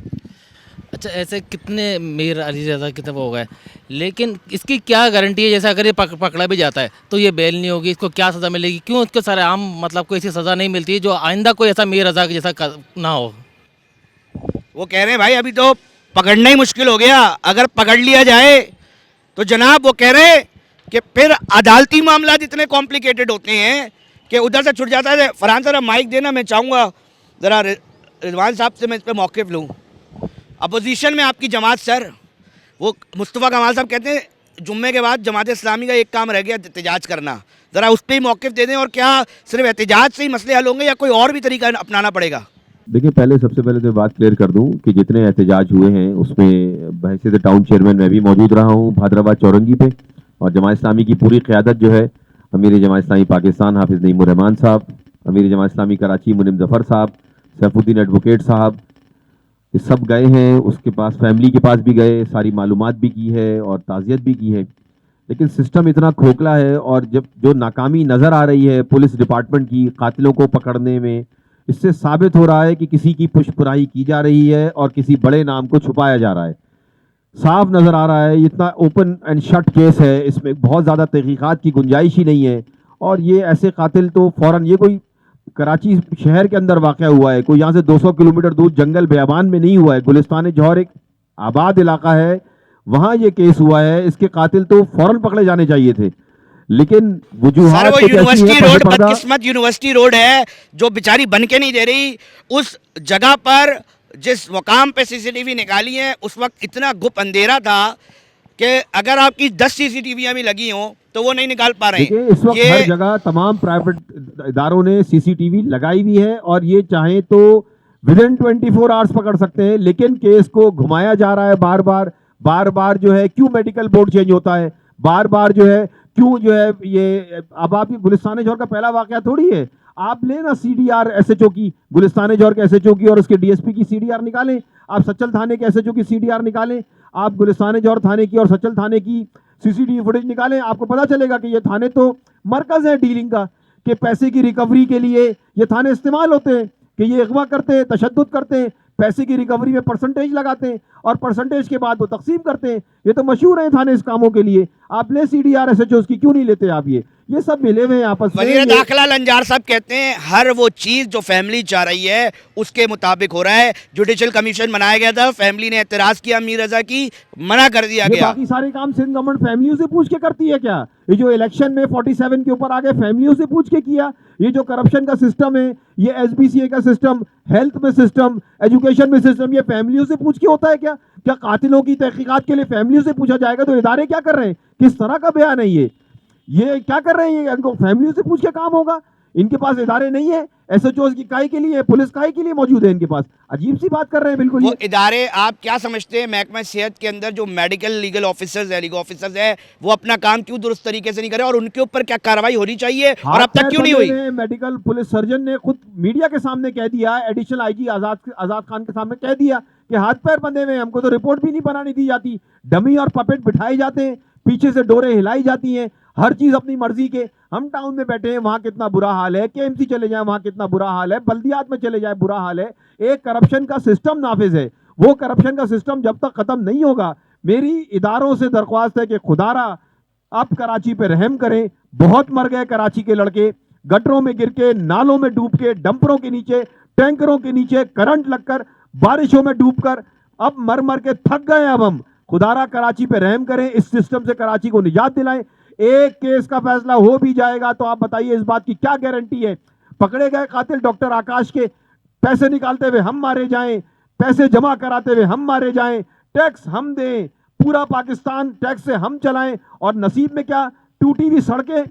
अच्छा, ऐसे कितने मीर अली रज़ा कितने वो हो गए, लेकिन इसकी क्या गारंटी है जैसे अगर ये पकड़ा भी जाता है तो ये बेल नहीं होगी, इसको क्या सज़ा मिलेगी? क्यों इसको सारे आम मतलब कोई ऐसी सज़ा नहीं मिलती जो आइंदा कोई ऐसा मीर रज़ा जैसा ना हो? वो कह रहे हैं भाई अभी तो पकड़ना ही मुश्किल हो गया, अगर पकड़ लिया जाए तो जनाब वो कह रहे हैं कि फिर अदालती मामला इतने कॉम्प्लिकेटेड होते हैं कि उधर से छुट जाता है। फरहान सर माइक देना, मैं चाहूँगा ज़रा रिजवान साहब से मैं इस पर मौक़िफ़ लूँ। अपोजिशन में आपकी जमात सर, वो मुस्तफ़ा कमाल साहब कहते हैं जुम्मे के बाद जमात इस्लामी का एक काम रह गया एहतजाज करना, ज़रा उस पर ही मौक़िफ़ दे दें और क्या सिर्फ एहतजाज से ही मसले हल होंगे या कोई और भी तरीका अपनाना पड़ेगा? देखिए, सबसे पहले तो बात क्लियर कर दूं कि जितने एहतजाज हुए हैं उसमें बहैसियत टाउन चेयरमैन मैं भी मौजूद रहा हूं भादराबाद चौरंगी पे, और जमात इस्लामी की पूरी क़यादत जो है अमीर जमात इस्लामी पाकिस्तान हाफिज़ नईमुर रहमान साहब, अमीर जमात इस्लामी कराची मुनिम ज़फ़र साहब, सैफुद्दीन एडवोकेट साहब, ये सब गए हैं। उसके पास फैमिली के पास भी गए, सारी मालूमात भी की है और ताज़ियत भी की है। लेकिन सिस्टम इतना खोखला है और जब जो नाकामी नज़र आ रही है पुलिस डिपार्टमेंट की कातिलों को पकड़ने में, इससे साबित हो रहा है कि किसी की पुष्पराही की जा रही है और किसी बड़े नाम को छुपाया जा रहा है। साफ नज़र आ रहा है इतना ओपन एंड शट केस है, इसमें बहुत ज़्यादा तहकीकात की गुंजाइश ही नहीं है। और ये ऐसे कातिल तो फ़ौरन, ये कोई कराची शहर के अंदर वाक़या हुआ है, कोई यहाँ से 200 किलोमीटर दूर जंगल बेयाबान में नहीं हुआ है। गुलिस्तान जौहर एक आबाद इलाका है, वहाँ ये केस हुआ है। इसके कातिल तो फ़ौरन पकड़े जाने चाहिए थे, लेकिन सर वो यूनिवर्सिटी रोड, बदकिस्मत यूनिवर्सिटी रोड है जो बेचारी बन के नहीं दे रही। उस जगह पर जिस मकाम पे सीसीटीवी निकाली है उस वक्त इतना गुप अंधेरा था कि अगर आपकी 10 सीसीटीवियां भी लगी हों तो वो नहीं निकाल पा रहे हैं। इस वक्त हर जगह तमाम प्राइवेट इदारों ने सीसीटीवी लगाई हुई है और ये चाहें तो विदिन 24 आवर्स पकड़ सकते हैं, लेकिन केस को घुमाया जा रहा है बार बार जो है। क्यों मेडिकल बोर्ड चेंज होता है बार बार जो है, क्यों जो है ये, अब आप गुलिस्तान जौहर का पहला वाकया थोड़ी है। आप लेना सीडीआर एसएचओ की, गुलिस्तान जौहर के एसएचओ की और उसके डीएसपी की सीडीआर निकालें, आप सच्चल थाने के एसएचओ की सीडीआर निकालें, आप गुलिस्तान जौहर थाने की और सच्चल थाने की सीसीटीवी फुटेज निकालें, आपको पता चलेगा कि ये थाने तो मरकज़ है डीलिंग का, कि पैसे की रिकवरी के लिए ये थाने इस्तेमाल होते हैं, कि ये अगवा करते हैं, तशद्दुद करते हैं, पैसे की रिकवरी में परसेंटेज लगाते हैं और परसेंटेज के बाद वो तकसीम करते हैं। ये तो मशहूर है थाने इस कामों के लिए। आप ले सीडीआर एसएचओ की क्यों नहीं लेते आप? ये सब मिले हुए हैं आपस में। वज़ीर दाखिला लंजार साहब कहते हैं हर वो चीज़ जो फैमिली चाह रही है उसके मुताबिक हो रहा है। जुडिशल कमीशन बनाया गया था, फैमिली ने एतराज़ किया, मीर रज़ा की मना कर दिया गया। बाकी सारे काम सिंध गवर्नमेंट फैमिलियों से पूछ के करती है क्या? ये जो इलेक्शन में 47 के ऊपर आ गए, फैमिलियों से पूछ के किया? ये जो करप्शन का सिस्टम है, ये एसबीसीए का सिस्टम, हेल्थ में सिस्टम, एजुकेशन में सिस्टम, ये फैमिलियों से पूछ के होता है क्या? क्या कातिलों की तहकीकात के लिए फैमिलियों से पूछा जाएगा? तो इदारे क्या कर रहे हैं? किस तरह का बयान है ये क्या कर रहे हैं? इनको फैमिलियों से पूछ के काम होगा? इनके पास इदारे नहीं है, एसएचओ की काहे के लिए, पुलिस काहे के लिए मौजूद है इनके पास? अजीब सी बात कर रहे हैं बिल्कुल। वो इदारे आप क्या समझते हैं महकमा सेहत के अंदर जो मेडिकल लीगल ऑफिसर्स है, लीगल ऑफिसर्स है, वो अपना काम क्यों दुरुस्त तरीके से नहीं करे और उनके ऊपर क्या कार्रवाई होनी चाहिए और अब तक क्यों नहीं हुई? मेडिकल पुलिस सर्जन ने खुद मीडिया के सामने कह दिया, एडिशनल आईजी आजाद खान के सामने कह दिया कि हाथ पैर बंधे हुए, हमको तो रिपोर्ट भी नहीं बनानी दी जाती, डमी और पपेट बिठाए जाते हैं, पीछे से डोरे हिलाई जाती हैं, हर चीज अपनी मर्जी के। हम टाउन में बैठे हैं, वहां कितना बुरा हाल है, केएमसी चले जाए वहां कितना बुरा हाल है, बल्दियात में चले जाए बुरा हाल है। एक करप्शन का सिस्टम नाफिज है, वो करप्शन का सिस्टम जब तक खत्म नहीं होगा, मेरी इदारों से दरख्वास्त है कि खुदारा आप कराची पे रहम करें। बहुत मर गए कराची के लड़के, गटरों में गिर के, नालों में डूब के, डंपरों के नीचे, टैंकरों के नीचे, करंट लगकर, बारिशों में डूबकर, अब मर मर के थक गए। अब हम खुदारा कराची पे रहम करें, इस सिस्टम से कराची को निजात दिलाएं। एक केस का फैसला हो भी जाएगा तो आप बताइए इस बात की क्या गारंटी है? पकड़े गए कातिल डॉक्टर आकाश के पैसे निकालते हुए हम मारे जाएं, पैसे जमा कराते हुए हम मारे जाएं, टैक्स हम दें, पूरा पाकिस्तान टैक्स से हम चलाएं, और नसीब में क्या? टूटी हुई सड़कें,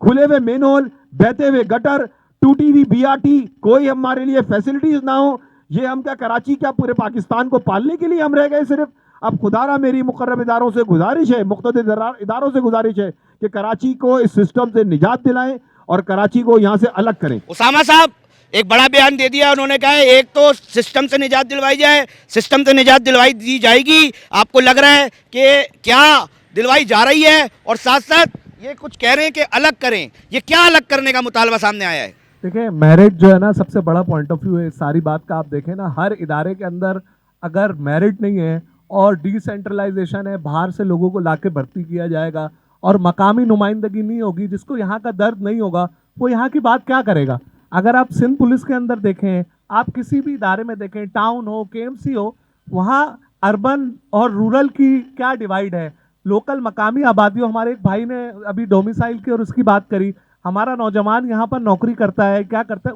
खुले हुए मेनहोल, बहते हुए गटर, टूटी हुई बीआरटी, कोई हमारे लिए फैसिलिटीज ना हो। ये हम क्या कराची, क्या पूरे पाकिस्तान को पालने के लिए हम रह गए सिर्फ? अब खुदारा मेरी मुकर्रम इदारों से गुजारिश है, मुख्तलिफ इदारों से गुजारिश है कि कराची को इस सिस्टम से निजात दिलाएं और कराची को यहाँ से अलग करें। उसामा साहब, एक बड़ा बयान दे दिया उन्होंने। कहा है एक तो सिस्टम से निजात दिलवाई जाए, सिस्टम से निजात दिलवाई दी जाएगी। आपको लग रहा है कि क्या दिलवाई जा रही है? और साथ साथ ये कुछ कह रहे हैं कि अलग करें, ये क्या अलग करने का मुतालबा सामने आया है? देखिए, मेरिट जो है ना सबसे बड़ा पॉइंट ऑफ व्यू है इस सारी बात का। आप देखें ना, हर इदारे के अंदर अगर मेरिट नहीं है और डिसेंट्रलाइजेशन है, बाहर से लोगों को लाके भर्ती किया जाएगा और मकामी नुमाइंदगी नहीं होगी, जिसको यहाँ का दर्द नहीं होगा वो यहाँ की बात क्या करेगा? अगर आप सिंध पुलिस के अंदर देखें, आप किसी भी इदारे में देखें, टाउन हो, केएमसी हो, वहाँ अर्बन और रूरल की क्या डिवाइड है। लोकल मकामी आबादी हो, हमारे एक भाई ने अभी डोमिसाइल की और उसकी बात करी, हमारा नौजवान यहाँ पर नौकरी करता है, क्या करता है,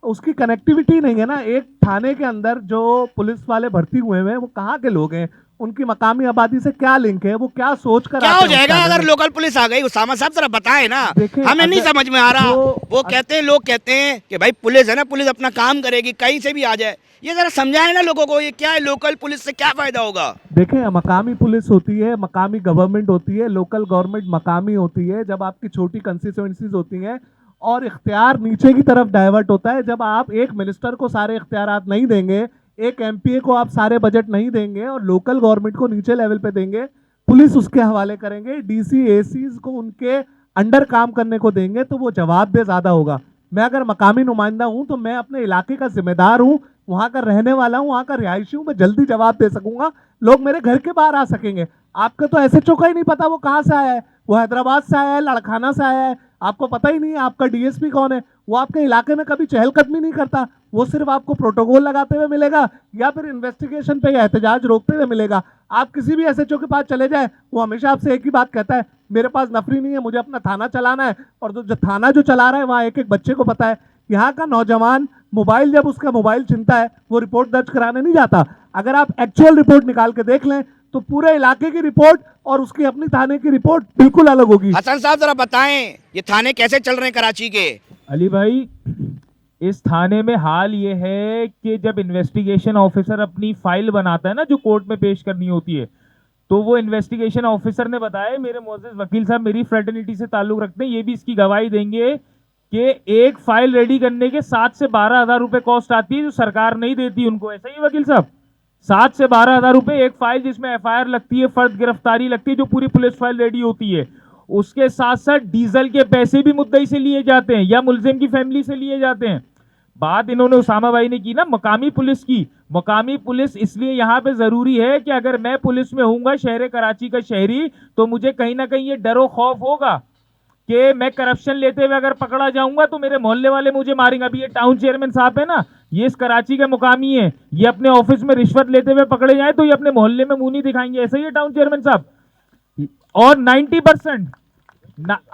उसकी कनेक्टिविटी नहीं है ना। एक थाने के अंदर जो पुलिस वाले भर्ती हुए हैं वो कहाँ के लोग हैं, उनकी मकामी आबादी से क्या लिंक है, वो क्या सोच कर क्या आते हो हैं उस जाएगा थाने अगर में? लोकल पुलिस आ गई? उसामा साहब जरा बताएं ना, देखिए, हमें नहीं अगर समझ में आ रहा। जो- वो कहते हैं, लोग कहते हैं कि भाई पुलिस है ना, पुलिस अपना काम करेगी, कहीं से भी आ जाए। ये जरा समझाएं ना लोगों को, ये क्या है, लोकल पुलिस से क्या फायदा होगा? देखें, मकामी पुलिस होती है, मकामी गवर्नमेंट होती है, लोकल गवर्नमेंट मकामी होती है जब आपकी छोटी कंस्टिट्यूएंसीज होती हैं, और इख्तियार नीचे की तरफ डाइवर्ट होता है जब आप एक मिनिस्टर को सारे इख्तियारात नहीं देंगे, एक एमपीए को आप सारे बजट नहीं देंगे और लोकल गवर्नमेंट को नीचे लेवल पे देंगे, पुलिस उसके हवाले करेंगे, डीसी एसीज को उनके अंडर काम करने को देंगे, तो वो जवाबदेह ज़्यादा होगा। मैं अगर मकामी नुमाइंदा हूं तो मैं अपने इलाके का जिम्मेदार हूं, वहां का रहने वाला हूं, वहां का रिहायशी हूं, मैं जल्दी जवाब दे सकूंगा, लोग मेरे घर के बाहर आ सकेंगे। आपका तो एसएचओ का ही नहीं पता वो कहाँ से आया है, वो हैदराबाद से आया है, लड़खाना से आया है, आपको पता ही नहीं है आपका डीएसपी कौन है, वो आपके इलाके में कभी चहलकदमी नहीं करता, वो सिर्फ आपको प्रोटोकॉल लगाते हुए मिलेगा या फिर इन्वेस्टिगेशन पे या एहतजाज रोकते हुए मिलेगा। आप किसी भी एसएचओ के पास चले जाए, वो हमेशा आपसे एक ही बात कहता है, मेरे पास नफरी नहीं है, मुझे अपना थाना चलाना है। और जो थाना जो चला रहा है वहाँ एक एक बच्चे को पता है। यहाँ का नौजवान मोबाइल, जब उसका मोबाइल छिनता है वो रिपोर्ट दर्ज कराने नहीं जाता। अगर आप एक्चुअल रिपोर्ट निकाल के देख लें तो पूरे इलाके की रिपोर्ट और उसकी अपनी थाने की रिपोर्ट बिल्कुल अलग होगी। हसन साहब जरा बताएं, ये थाने कैसे चल रहे हैं कराची के? अली भाई, इस थाने में हाल ये है कि जब इन्वेस्टिगेशन ऑफिसर अपनी फाइल बनाता है ना, जो कोर्ट में पेश करनी होती है, तो वो इन्वेस्टिगेशन ऑफिसर ने बताया, मेरे मोअज़्ज़िज़ वकील साहब मेरी फ्रेटर्निटी से ताल्लुक रखते हैं, ये भी इसकी गवाही देंगे कि एक फाइल रेडी करने के 7 से 12 हज़ार रुपए कॉस्ट आती है, जो सरकार नहीं देती उनको। ऐसा ही वकील साहब, 7 से 12 हज़ार रुपए एक फाइल, जिसमें एफआईआर लगती है, फर्द गिरफ्तारी लगती है, जो पूरी पुलिस फाइल रेडी होती है। उसके साथ साथ डीजल के पैसे भी मुद्दई से लिए जाते हैं या मुलजिम की फैमिली से लिए जाते हैं। बात इन्होंने उसामा भाई ने की ना मकामी पुलिस की। मकामी पुलिस इसलिए यहाँ पे जरूरी है कि अगर मैं पुलिस में हूँगा, शहर कराची का शहरी, तो मुझे कहीं ना कहीं ये डरो खौफ होगा कि मैं करप्शन लेते हुए अगर पकड़ा जाऊंगा तो मेरे मोहल्ले वाले मुझे मारेंगे। अभी ये टाउन चेयरमैन साहब है ना, ये इस कराची के मुकामी है, ये अपने ऑफिस में रिश्वत लेते हुए पकड़े जाए तो ये अपने मोहल्ले में मुंह नहीं दिखाएंगे। ऐसा ही है टाउन चेयरमैन साहब। और 90%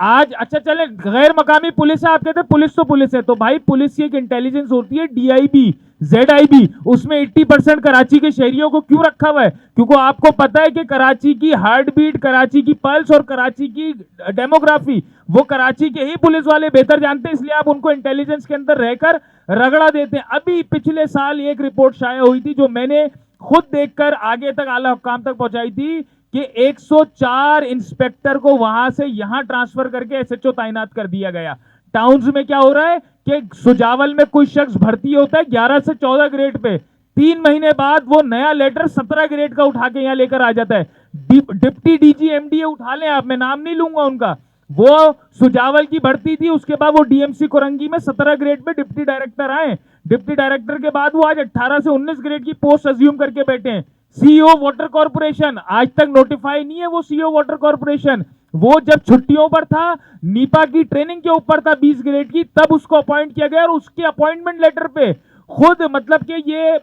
आज, अच्छा चले, गैर मकामी पुलिस है, आप कहते हैं पुलिस तो पुलिस है, तो भाई पुलिस की एक इंटेलिजेंस होती है डीआईबी, जेडआईबी, उसमें 80% कराची के शहरियों को क्यों रखा हुआ है? क्योंकि आपको पता है कि कराची की हार्ट बीट, कराची की पल्स और कराची की डेमोग्राफी वो कराची के ही पुलिस वाले बेहतर जानते हैं, इसलिए आप उनको इंटेलिजेंस के अंदर रहकर रगड़ा देते हैं। अभी पिछले साल एक रिपोर्ट शाया हुई थी जो मैंने खुद देखकर आगे तक आला हुक्काम तक पहुंचाई थी कि 104 इंस्पेक्टर को वहां से यहां ट्रांसफर करके एसएचओ तैनात कर दिया गया। टाउन्स में क्या हो रहा है कि सुजावल में कोई शख्स भर्ती होता है 11 से 14 ग्रेड पे, 3 महीने बाद वो नया लेटर 17 ग्रेड का उठा के यहां लेकर आ जाता है। डिप्टी डीजी एमडीए उठा लें आप, मैं नाम नहीं लूंगा उनका, वो सुजावल की भर्ती थी, उसके बाद वो डीएमसी कोरंगी में 17 ग्रेड पे डिप्टी डायरेक्टर आए, डिप्टी डायरेक्टर के बाद वो आज 18 से 19 ग्रेड की पोस्ट अज्यूम करके बैठे हैं। सीईओ वाटर कॉर्पोरेशन आज तक नोटिफाई नहीं है, वो सीईओ वाटर कॉर्पोरेशन, वो जब छुट्टियों पर था, नीपा की ट्रेनिंग के ऊपर था 20 ग्रेड की, तब उसको अपॉइंट किया गया और उसके अपॉइंटमेंट लेटर पे खुद, मतलब कि ये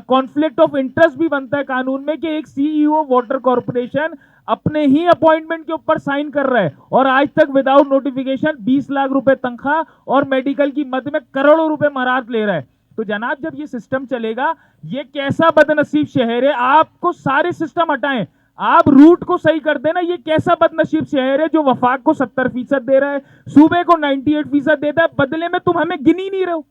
कॉन्फ्लिक्ट ऑफ इंटरेस्ट भी बनता है कानून में कि एक सीईओ वाटर कॉर्पोरेशन अपने ही अपॉइंटमेंट के ऊपर साइन कर रहा है और आज तक विदाउट नोटिफिकेशन 20 लाख रुपए तनख्वाह और मेडिकल की मद में करोड़ों रुपए मराहत ले रहा है। तो जनाब, जब ये सिस्टम चलेगा, ये कैसा बदनसीब शहर है, आपको सारे सिस्टम हटाएं, आप रूट को सही कर देना, ये कैसा बदनसीब शहर है जो वफाक को 70% दे रहा है, सूबे को 98% देता है, बदले में तुम हमें गिन ही नहीं रहे हो।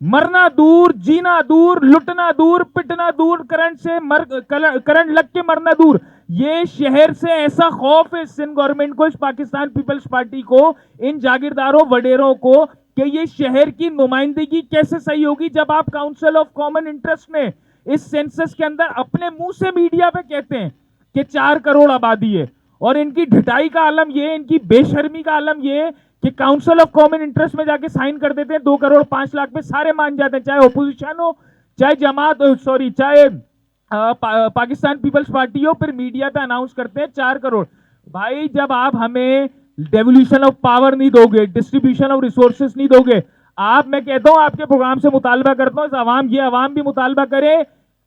मरना दूर, जीना दूर, लुटना दूर, पिटना दूर, करंट लग के मरना दूर। ये शहर से ऐसा खौफ है सिंध गवर्नमेंट को, इस पाकिस्तान पीपल्स पार्टी को, इन जागीरदारों वडेरों को, कि ये शहर की नुमाइंदगी कैसे सही होगी जब आप काउंसिल ऑफ कॉमन इंटरेस्ट में इस सेंसस के अंदर अपने मुंह से मीडिया पे कहते हैं कि 4 करोड़ आबादी है, और इनकी ढिठाई का आलम ये है, इनकी बेशर्मी का आलम ये है कि काउंसिल ऑफ कॉमन इंटरेस्ट में जाके साइन कर देते हैं 2 करोड़ 5 लाख पे, सारे मान जाते हैं, चाहे ओपोजिशन हो, चाहे जमात सॉरी चाहे पाकिस्तान पीपल्स पार्टी हो, फिर मीडिया पे अनाउंस करते हैं 4 करोड़। भाई जब आप हमें डेवोल्यूशन ऑफ पावर नहीं दोगे, डिस्ट्रीब्यूशन ऑफ रिसोर्सेस नहीं दोगे, आप, मैं कहता हूं आपके प्रोग्राम से मुतालबा करता हूं, ये अवाम भी मुतालबा करे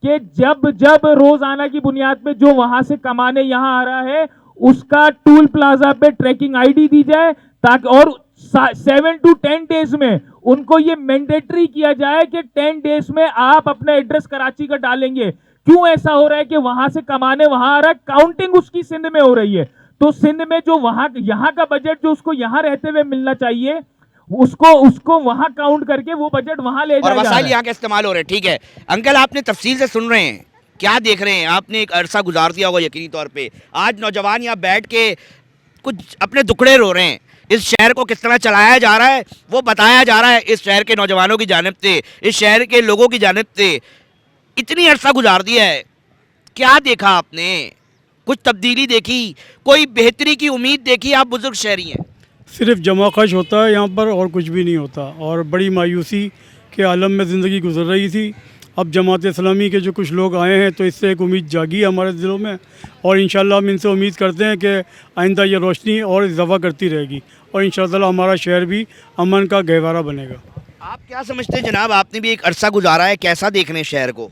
कि जब जब रोजाना की बुनियाद पे जो वहां से कमाने यहां आ रहा है उसका टूल प्लाजा पे ट्रैकिंग आईडी दी जाए, ताकि और 7 to 10 डेज में उनको ये मैंडेटरी किया जाए कि 10 डेज में आप अपना एड्रेस कराची का डालेंगे। क्यों ऐसा हो रहा है कि वहां से कमाने वहां आ रहा है, काउंटिंग उसकी सिंध में हो रही है, तो सिंध में जो वहां यहाँ का बजट जो उसको यहाँ रहते हुए मिलना चाहिए उसको वहां काउंट करके वो बजट वहां ले जाया, और वसाइल यहाँ के इस्तेमाल हो रहे हैं। ठीक है अंकल, आपने तफसील से सुन रहे हैं, क्या देख रहे हैं, आपने एक अरसा गुजार दिया होगा यकीनी तौर पे। आज नौजवान यहाँ बैठ के कुछ अपने दुखड़े रो रहे हैं, इस शहर को किस तरह चलाया जा रहा है वो बताया जा रहा है इस शहर के नौजवानों की जानिब से, इस शहर के लोगों की जानिब से। इतनी अरसा गुजार दिया है, क्या देखा आपने, कुछ तब्दीली देखी, कोई बेहतरी की उम्मीद देखी? आप बुजुर्ग शहरी हैं। सिर्फ जमाखश होता है यहाँ पर और कुछ भी नहीं होता, और बड़ी मायूसी के आलम में ज़िंदगी गुजर रही थी। अब जमात इस्लामी के जो कुछ लोग आए हैं तो इससे एक उम्मीद जागी है हमारे दिलों में, और इंशाल्लाह हम इनसे उम्मीद करते हैं कि आइंदा ये रोशनी और इजाफा करती रहेगी और इंशाल्लाह हमारा शहर भी अमन का गहवारा बनेगा। आप क्या समझते हैं जनाब, आपने भी एक अरसा गुजारा है, कैसा देख रहे हैं शहर को?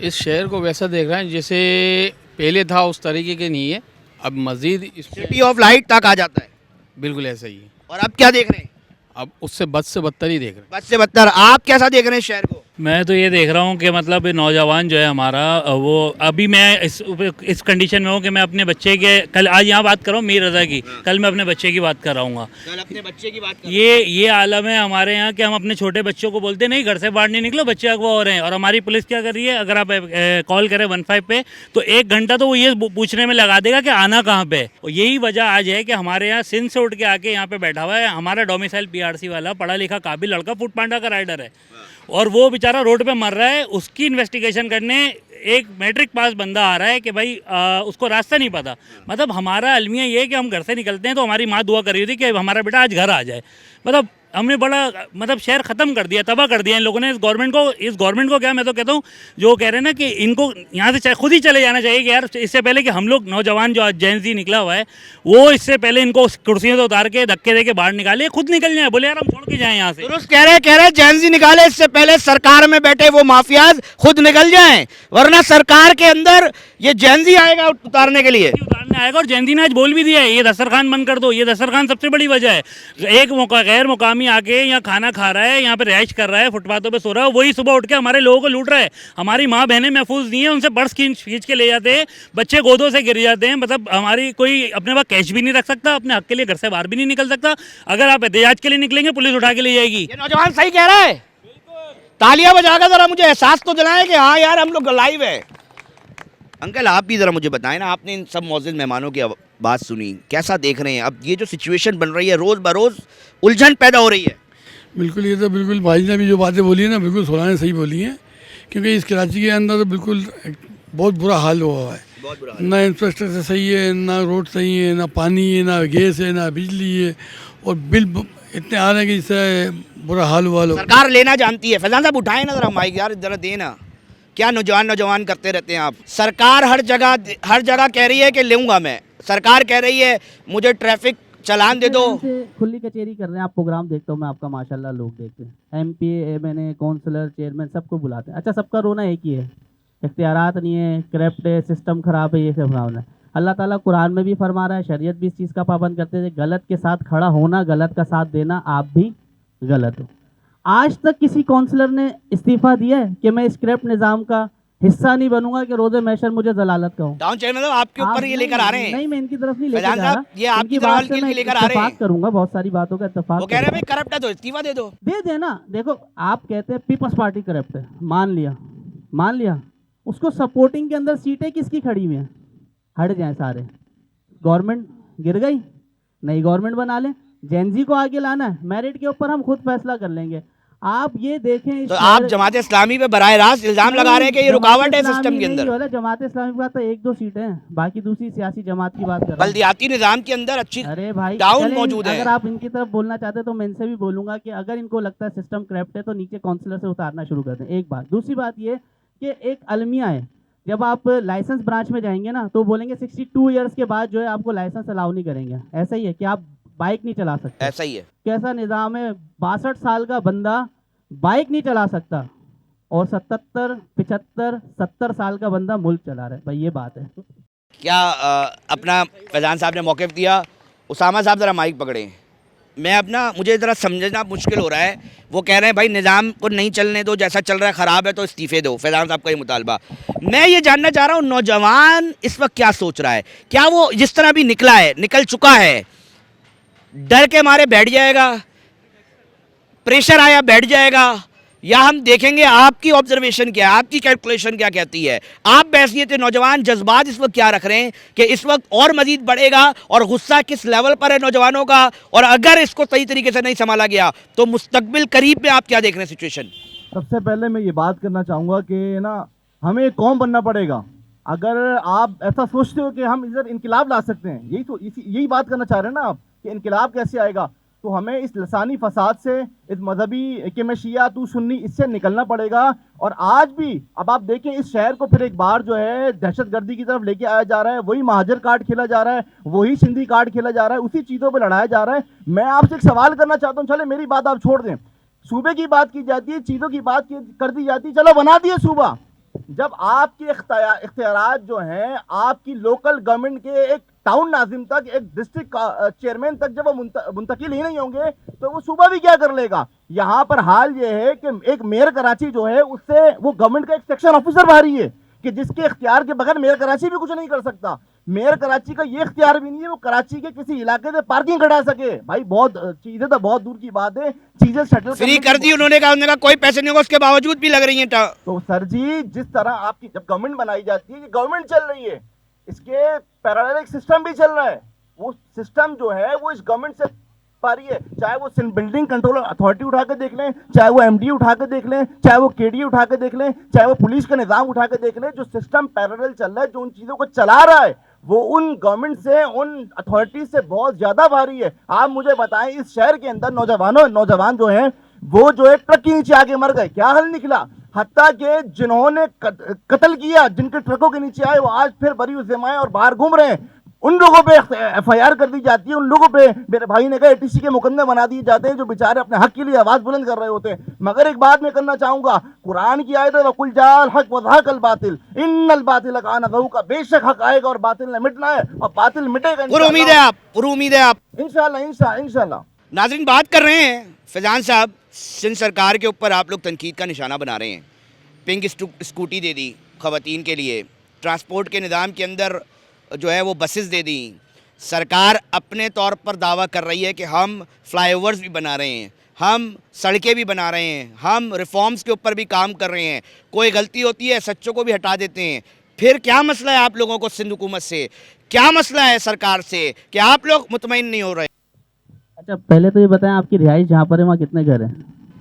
इस शहर को वैसा देख रहे हैं जैसे पहले था उस तरीके के नहीं है, अब मज़ीद सिटी ऑफ लाइट तक आ जाता है। बिल्कुल ऐसा ही है। और अब क्या देख रहे हैं? अब उससे बद से बदतर ही देख रहे हैं। बद से बदतर। आप कैसा देख रहे हैं शहर को? मैं तो ये देख रहा हूँ कि मतलब नौजवान जो है हमारा, वो अभी मैं इस कंडीशन में हूँ कि मैं अपने बच्चे के, कल आज यहाँ बात कर रहा हूँ मीर रज़ा की, कल मैं अपने बच्चे की बात कर रहा हूँ। कल अपने बच्चे की बात कर ये आलम है हमारे यहाँ कि हम अपने छोटे बच्चों को बोलते नहीं घर से बाहर नहीं निकलो, बच्चे अगवा हो रहे हैं, और हमारी पुलिस क्या कर रही है, अगर आप कॉल करें 15 पे तो 1 घंटा तो वो ये पूछने में लगा देगा कि आना कहाँ पे। और यही वजह आज है कि हमारे यहाँ सिंध से उठ के आके यहाँ पे बैठा हुआ है हमारा डोमिसाइल PRC वाला पढ़ा लिखा काबिल लड़का, फूड पांडा का राइडर है, और वो बेचारा रोड पे मर रहा है। उसकी इन्वेस्टिगेशन करने एक मैट्रिक पास बंदा आ रहा है कि भाई उसको रास्ता नहीं पता। मतलब हमारा अलमिया ये है कि हम घर से निकलते हैं तो हमारी माँ दुआ कर रही थी कि हमारा बेटा आज घर आ जाए। मतलब हमने बड़ा मतलब शहर ख़त्म कर दिया, तबाह कर दिया इन लोगों ने। इस गवर्नमेंट को क्या, मैं तो कहता हूँ जो कह रहे हैं ना कि इनको यहाँ से खुद ही चले जाना चाहिए कि यार इससे पहले कि हम लोग नौजवान जो आज जेन ज़ी निकला हुआ है वो इससे पहले इनको कुर्सियों से उतार के धक्के दे के बाहर निकाले, खुद निकल जाए, बोले यार हम छोड़ के जाएँ यहाँ से। दुरुस्त कह रहे जेन ज़ी निकाले, इससे पहले सरकार में बैठे वो माफियाज खुद निकल जाएं, वरना सरकार के अंदर ये जेन ज़ी आएगा उतारने के लिए, उतारने आएगा। और जेन ज़ी ने आज बोल भी दिया है ये दस्तरखान बंद कर दो, ये दस्तरखान सबसे बड़ी वजह है। एक गैर मुकामी आके यहाँ खाना खा रहा है, यहाँ पे रिहाइश कर रहा है, फुटपाथों पे सो रहा है, वही सुबह उठ के हमारे लोगों को लूट रहा है। हमारी माँ बहनें महफूज नहीं है, उनसे पर्स खींच के ले जाते हैं, बच्चे गोदों से गिर जाते हैं। मतलब हमारी कोई अपने पास कैश भी नहीं रख सकता, अपने हक के लिए घर से बाहर भी नहीं निकल सकता। अगर आप एहतियाज के लिए निकलेंगे पुलिस उठा के ले जाएगी। ये नौजवान सही कह रहा है, तालियां बजाकर जरा मुझे एहसास तो दिलाएं कि हाँ यार हम लोग लाइव है। अंकल आप भी जरा मुझे बताएं ना, आपने इन सब मौजूद मेहमानों की बात सुनी, कैसा देख रहे हैं? अब ये जो सिचुएशन बन रही है, रोज़ बरोज़ उलझन पैदा हो रही है। बिल्कुल, ये तो बिल्कुल भाई ने भी जो बातें बोली है ना, बिल्कुल सोना ने सही बोली हैं, क्योंकि इस कराची के अंदर तो बिल्कुल बहुत बुरा हाल हुआ है। ना इंफ्रास्ट्रक्चर सही है, ना रोड सही है, ना पानी है, ना गैस है, ना बिजली है, और बिल इतने आ रहे हैं कि इससे बुरा हाल हुआ। सरकार लेना जानती है। फैजान साहब उठाए ना जरा माइक यार, जरा देना। क्या नौजवान करते रहते हैं आप? सरकार हर जगह कह रही है कि लूँगा मैं, सरकार कह रही है मुझे ट्रैफिक चालान दे दो। खुली कचेरी कर रहे हैं आप, प्रोग्राम देखता हूँ मैं आपका, माशाल्लाह लोग देखते हैं, MP MNA काउंसलर चेयरमैन सबको बुलाते हैं। अच्छा, सबका रोना एक ही है, इख्तियारात नहीं है, करप्ट है, सिस्टम ख़राब है, ये सब भावना है। अल्लाह ताला कुरान में भी फरमा रहा है, शरीयत भी इस चीज़ का पाबंद करते थे, गलत के साथ खड़ा होना, गलत का साथ देना, आप भी गलत हो। आज तक किसी काउंसलर ने इस्तीफ़ा दिया है कि मैं स्क्रैप निज़ाम का हिस्सा नहीं बनूंगा कि रोज़े मैशर मुझे जलालत का हूँ? डाउन चैनल आपके ऊपर ये लेकर आ रहे हैं। नहीं, मैं इनकी तरफ नहीं लेकर जा रहा, ये आपकी तरफ लेकर आ रहे हैं। करूंगा, बहुत सारी बातों का इत्तेफाक। वो कह रहे हैं भाई करप्ट है तो इस्तीफा दे दो। दे देना। देखो, आप कहते हैं पीपल्स पार्टी करप्ट है, मान लिया, उसको सपोर्टिंग के अंदर सीटें किसकी खड़ी हुई हैं? हट जाएं सारे, गवर्नमेंट गिर गई, नई गवर्नमेंट बना लें, जेनजी को आगे लाना है, मेरिट के ऊपर हम खुद फैसला कर लेंगे। आप ये देखें इस तो आप जमात इस्लामी पे बराह रास्त इल्जाम लगा रहे हैं कि ये रुकावट है सिस्टम के अंदर। जमात इस्लामी की बात तो 1-2 सीटें हैं, बाकी दूसरी सियासी जमात की बात कर रहे हैं। बल्दियाती निज़ाम के अंदर अच्छी अरे भाई डाउन चलें, मौजूद है। अगर आप इनकी तरफ बोलना चाहते हैं तो मैं इनसे भी बोलूंगा कि अगर इनको लगता है सिस्टम करप्ट है तो नीचे काउंसलर से उतारना शुरू कर दें। एक बात। दूसरी बात ये कि एक अलमिया है, जब आप लाइसेंस ब्रांच में जाएंगे ना तो बोलेंगे 62 ईयर्स के बाद जो है आपको लाइसेंस अलाउ नहीं करेंगे। ऐसा ही है कि आप बाइक नहीं चला सकते। ऐसा ही है। कैसा निज़ाम है, 62 साल का बंदा बाइक नहीं चला सकता और 77, 75, 70 साल का बंदा मुल्क चला रहा है। भाई ये बात है। क्या अपना फैजान साहब ने मौक़िफ़ दिया। उसामा साहब ज़रा माइक पकड़ें। मैं अपना मुझे ज़रा समझना मुश्किल हो रहा है। वो कह रहे हैं भाई निज़ाम को नहीं चलने दो, जैसा चल रहा है ख़राब है तो इस्तीफ़े दो। फैजान साहब का ये मुतालबा। मैं ये जानना चाह रहा हूँ नौजवान इस वक्त क्या सोच रहा है। क्या वो जिस तरह भी निकला है, निकल चुका है, डर के मारे बैठ जाएगा, प्रेशर आया बैठ जाएगा, या हम देखेंगे आपकी ऑब्जर्वेशन क्या है, आपकी कैलकुलेशन क्या कहती है, आप बहसियत नौजवान जज्बात इस वक्त क्या रख रहे हैं कि इस वक्त और मजीद बढ़ेगा और गुस्सा किस लेवल पर है नौजवानों का, और अगर इसको सही तरीके से नहीं संभाला गया तो मुस्तकबिल करीब में आप क्या देख रहे हैं सिचुएशन। सबसे पहले मैं ये बात करना चाहूँगा कि ना हमें कौम बनना पड़ेगा। अगर आप ऐसा सोचते हो कि हम इधर इनकलाब ला सकते हैं, यही बात करना चाह रहे हैं ना आप कि इनकलाब कैसे आएगा, तो हमें इस लसानी फसाद से, इस मजहबी कि मैं शिया तू सुन्नी, इससे निकलना पड़ेगा। और आज भी अब आप देखें इस शहर को फिर एक बार जो है दहशतगर्दी की तरफ लेके आया जा रहा है, वही महाजर कार्ड खेला जा रहा है, वही सिंधी कार्ड खेला जा रहा है, उसी चीज़ों पर लड़ाया जा रहा है। मैं आपसे एक सवाल करना चाहता हूँ, चले मेरी बात आप छोड़ दें, सूबे की बात की जाती है, चीज़ों की बात कर दी जाती है, चलो बना दिए सूबा। जब आपके इख्तियारात जो हैं आपकी लोकल गवर्नमेंट के एक टाउन नाजिम तक, एक डिस्ट्रिक्ट चेयरमैन तक जब वो मुंतकिल ही नहीं होंगे तो वो सूबा भी क्या कर लेगा। यहाँ पर हाल ये है कि एक मेयर कराची जो है उससे वो गवर्नमेंट का एक सेक्शन ऑफिसर बाहरी है कि जिसके इख्तियार के बगैर मेयर कराची भी कुछ नहीं कर सकता। मेयर कराची का ये इख्तियार भी नहीं है वो कराची के किसी इलाके से पार्किंग कटा सके। भाई बहुत चीजें तो बहुत दूर की बात है, चीजें सेटल फ्री कर दी उन्होंने कहा कोई पैसे नहीं होगा, उसके बावजूद भी लग रही है। तो सर जी जिस तरह आपकी जब गवर्नमेंट बनाई जाती है, ये गवर्नमेंट चल रही है, इसके पैरेलल एक सिस्टम भी चल रहा है, वो सिस्टम जो है वो इस गवर्नमेंट से पारी है। चाहे वो बिल्डिंग कंट्रोल अथॉरिटी उठा के देख लें, चाहे वो एमडी उठा के देख लें, चाहे वो केडी उठा के देख लें, चाहे वो पुलिस का निजाम उठा के देख लें, जो सिस्टम पैरेलल चल रहा है, जो उन चीजों को चला रहा है, वो उन गवर्नमेंट से, उन अथॉरिटी से बहुत ज्यादा भारी है। आप मुझे बताएं इस शहर के अंदर नौजवान जो हैं वो जो है ट्रक के नीचे आके मर गए, क्या हल निकला। हत्ता के जिन्होंने कत्ल किया, जिनके ट्रकों के नीचे आए, वो आज फिर बरी उज़्ज़माए और बाहर घूम रहे हैं। उन लोगों पे एफआईआर कर दी जाती है, उन लोगों पे मेरे भाई ने कहा एटीसी के मुकदमे बना दिए जाते हैं जो बेचारे अपने हक के लिए आवाज बुलंद कर रहे होते हैं। मगर एक बात मैं करना चाहूंगा, कुरान की आयत है वकुल जाल हक वज़हकल बातिल इन्नल बातिल कान ज़हूका, बेशक हक आएगा और बातिल ने मिटना है और बातिल मिटेगा। पूरी उम्मीद है आप इंशाल्लाह। नाज़रीन बात कर रहे हैं फैजान साहब, सिंध सरकार के ऊपर आप लोग तनकीद का निशाना बना रहे हैं। पिंक स्कूटी दे दी ख़वातीन के लिए, ट्रांसपोर्ट के निज़ाम के अंदर जो है वो बसेस दे दी। सरकार अपने तौर पर दावा कर रही है कि हम फ्लाईओवर्स भी बना रहे हैं, हम सड़कें भी बना रहे हैं, हम रिफॉर्म्स के ऊपर भी काम कर रहे हैं। कोई गलती होती है सच्चों को भी हटा देते हैं। फिर क्या मसला है आप लोगों को सिंध हुकूमत से, क्या मसला है सरकार से कि आप लोग मुतमईन नहीं हो रहे। अच्छा पहले तो ये बताएं आपकी रिहाइश जहाँ पर है वहाँ कितने घर हैं?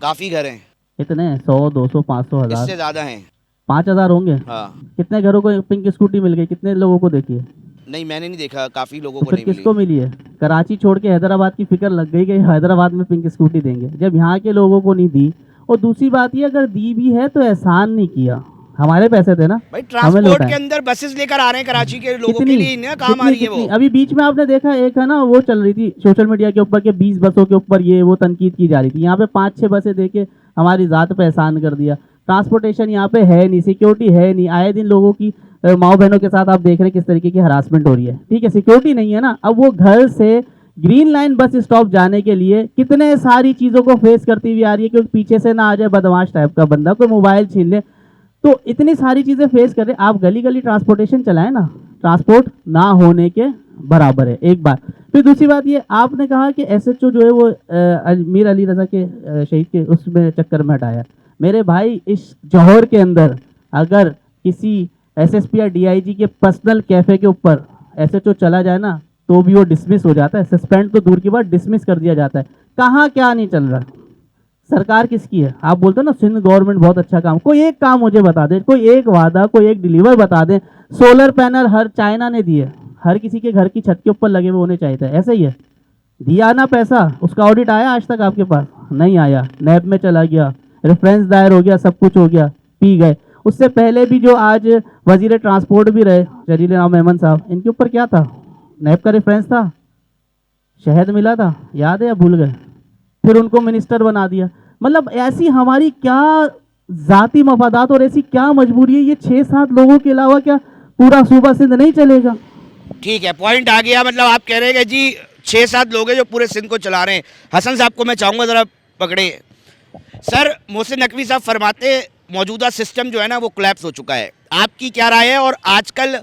काफ़ी घर हैं। कितने? 100, 200, 500, 1000? इससे ज़्यादा हैं। 5000 होंगे। हाँ। कितने घरों को पिंक स्कूटी मिल गई? कितने लोगों को देखी है? नहीं मैंने नहीं देखा, काफ़ी लोगों को फिर नहीं मिली। किसको मिली है? कराची छोड़ के हैदराबाद की फिक्र लग गई कि हैदराबाद में पिंक स्कूटी देंगे, जब यहाँ के लोगों को नहीं दी। और दूसरी बात ये अगर दी भी है तो एहसान नहीं किया, हमारे पैसे थे ना। भाई ट्रांसपोर्ट के अंदर बसेस लेकर आ रहे हैं कराची के लोगों के लिए ना काम आ रही है वो। अभी बीच में आपने देखा एक है ना वो चल रही थी सोशल मीडिया के ऊपर के 20 बसों के ऊपर ये वो तनकीद की जा रही थी। यहाँ पे 5-6 बसें देके हमारी ज़ात पे एहसान कर दिया। ट्रांसपोर्टेशन यहाँ पे है नहीं, सिक्योरिटी है नहीं, आए दिन लोगों की माओ बहनों के साथ आप देख रहे हैं किस तरीके की हरासमेंट हो रही है। ठीक है सिक्योरिटी नहीं है ना। अब वो घर से ग्रीन लाइन बस स्टॉप जाने के लिए कितने सारी चीज़ों को फेस करती हुई आ रही है, क्योंकि पीछे से ना आ जाए बदमाश टाइप का बंदा, कोई मोबाइल छीन ले, तो इतनी सारी चीज़ें फेस कर रहे हैं। आप गली गली ट्रांसपोर्टेशन चलाएं ना, ट्रांसपोर्ट ना होने के बराबर है एक बात। फिर दूसरी बात ये आपने कहा कि एसएचओ जो है वो मीर अली रज़ा के शहीद के उसमें चक्कर में हटाया। मेरे भाई इस जौहर के अंदर अगर किसी एसएसपी या डीआईजी के पर्सनल कैफ़े के ऊपर एसएचओ चला जाए ना तो भी वो डिसमिस हो जाता है, सस्पेंड तो दूर की बात डिसमिस कर दिया जाता है। कहाँ क्या नहीं चल रहा, सरकार किसकी है? आप बोलते हो ना सिंध गवर्नमेंट बहुत अच्छा काम, कोई एक काम मुझे बता दे, कोई एक वादा, कोई एक डिलीवर बता दें। सोलर पैनल हर चाइना ने दिए, हर किसी के घर की छत के ऊपर लगे हुए होने चाहिए थे, ऐसे ही है। दिया ना पैसा, उसका ऑडिट आया आज तक आपके पास? नहीं आया, नैब में चला गया, रेफरेंस दायर हो गया, सब कुछ हो गया, पी गए। उससे पहले भी जो आज वजीर ट्रांसपोर्ट भी रहे जलील राम मेमन साहब, इनके ऊपर क्या था? नैब का रेफरेंस था, शहद मिला था, याद है या भूल गए? फिर उनको मिनिस्टर बना दिया। मतलब ऐसी हमारी क्या जाती मफादात और ऐसी क्या मजबूरी है? ये 6-7 लोगों के अलावा क्या पूरा सूबा सिंध नहीं चलेगा? ठीक है, पॉइंट आ गया। मतलब आप कह रहे हैं कि जी 6-7 लोग हैं जो पूरे सिंध को चला रहे हैं। हसन साहब को मैं चाहूँगा ज़रा पकड़े। सर, मोहसिन नकवी साहब फरमाते मौजूदा सिस्टम जो है ना वो कोलैप्स हो चुका है। आपकी क्या राय है? और आजकल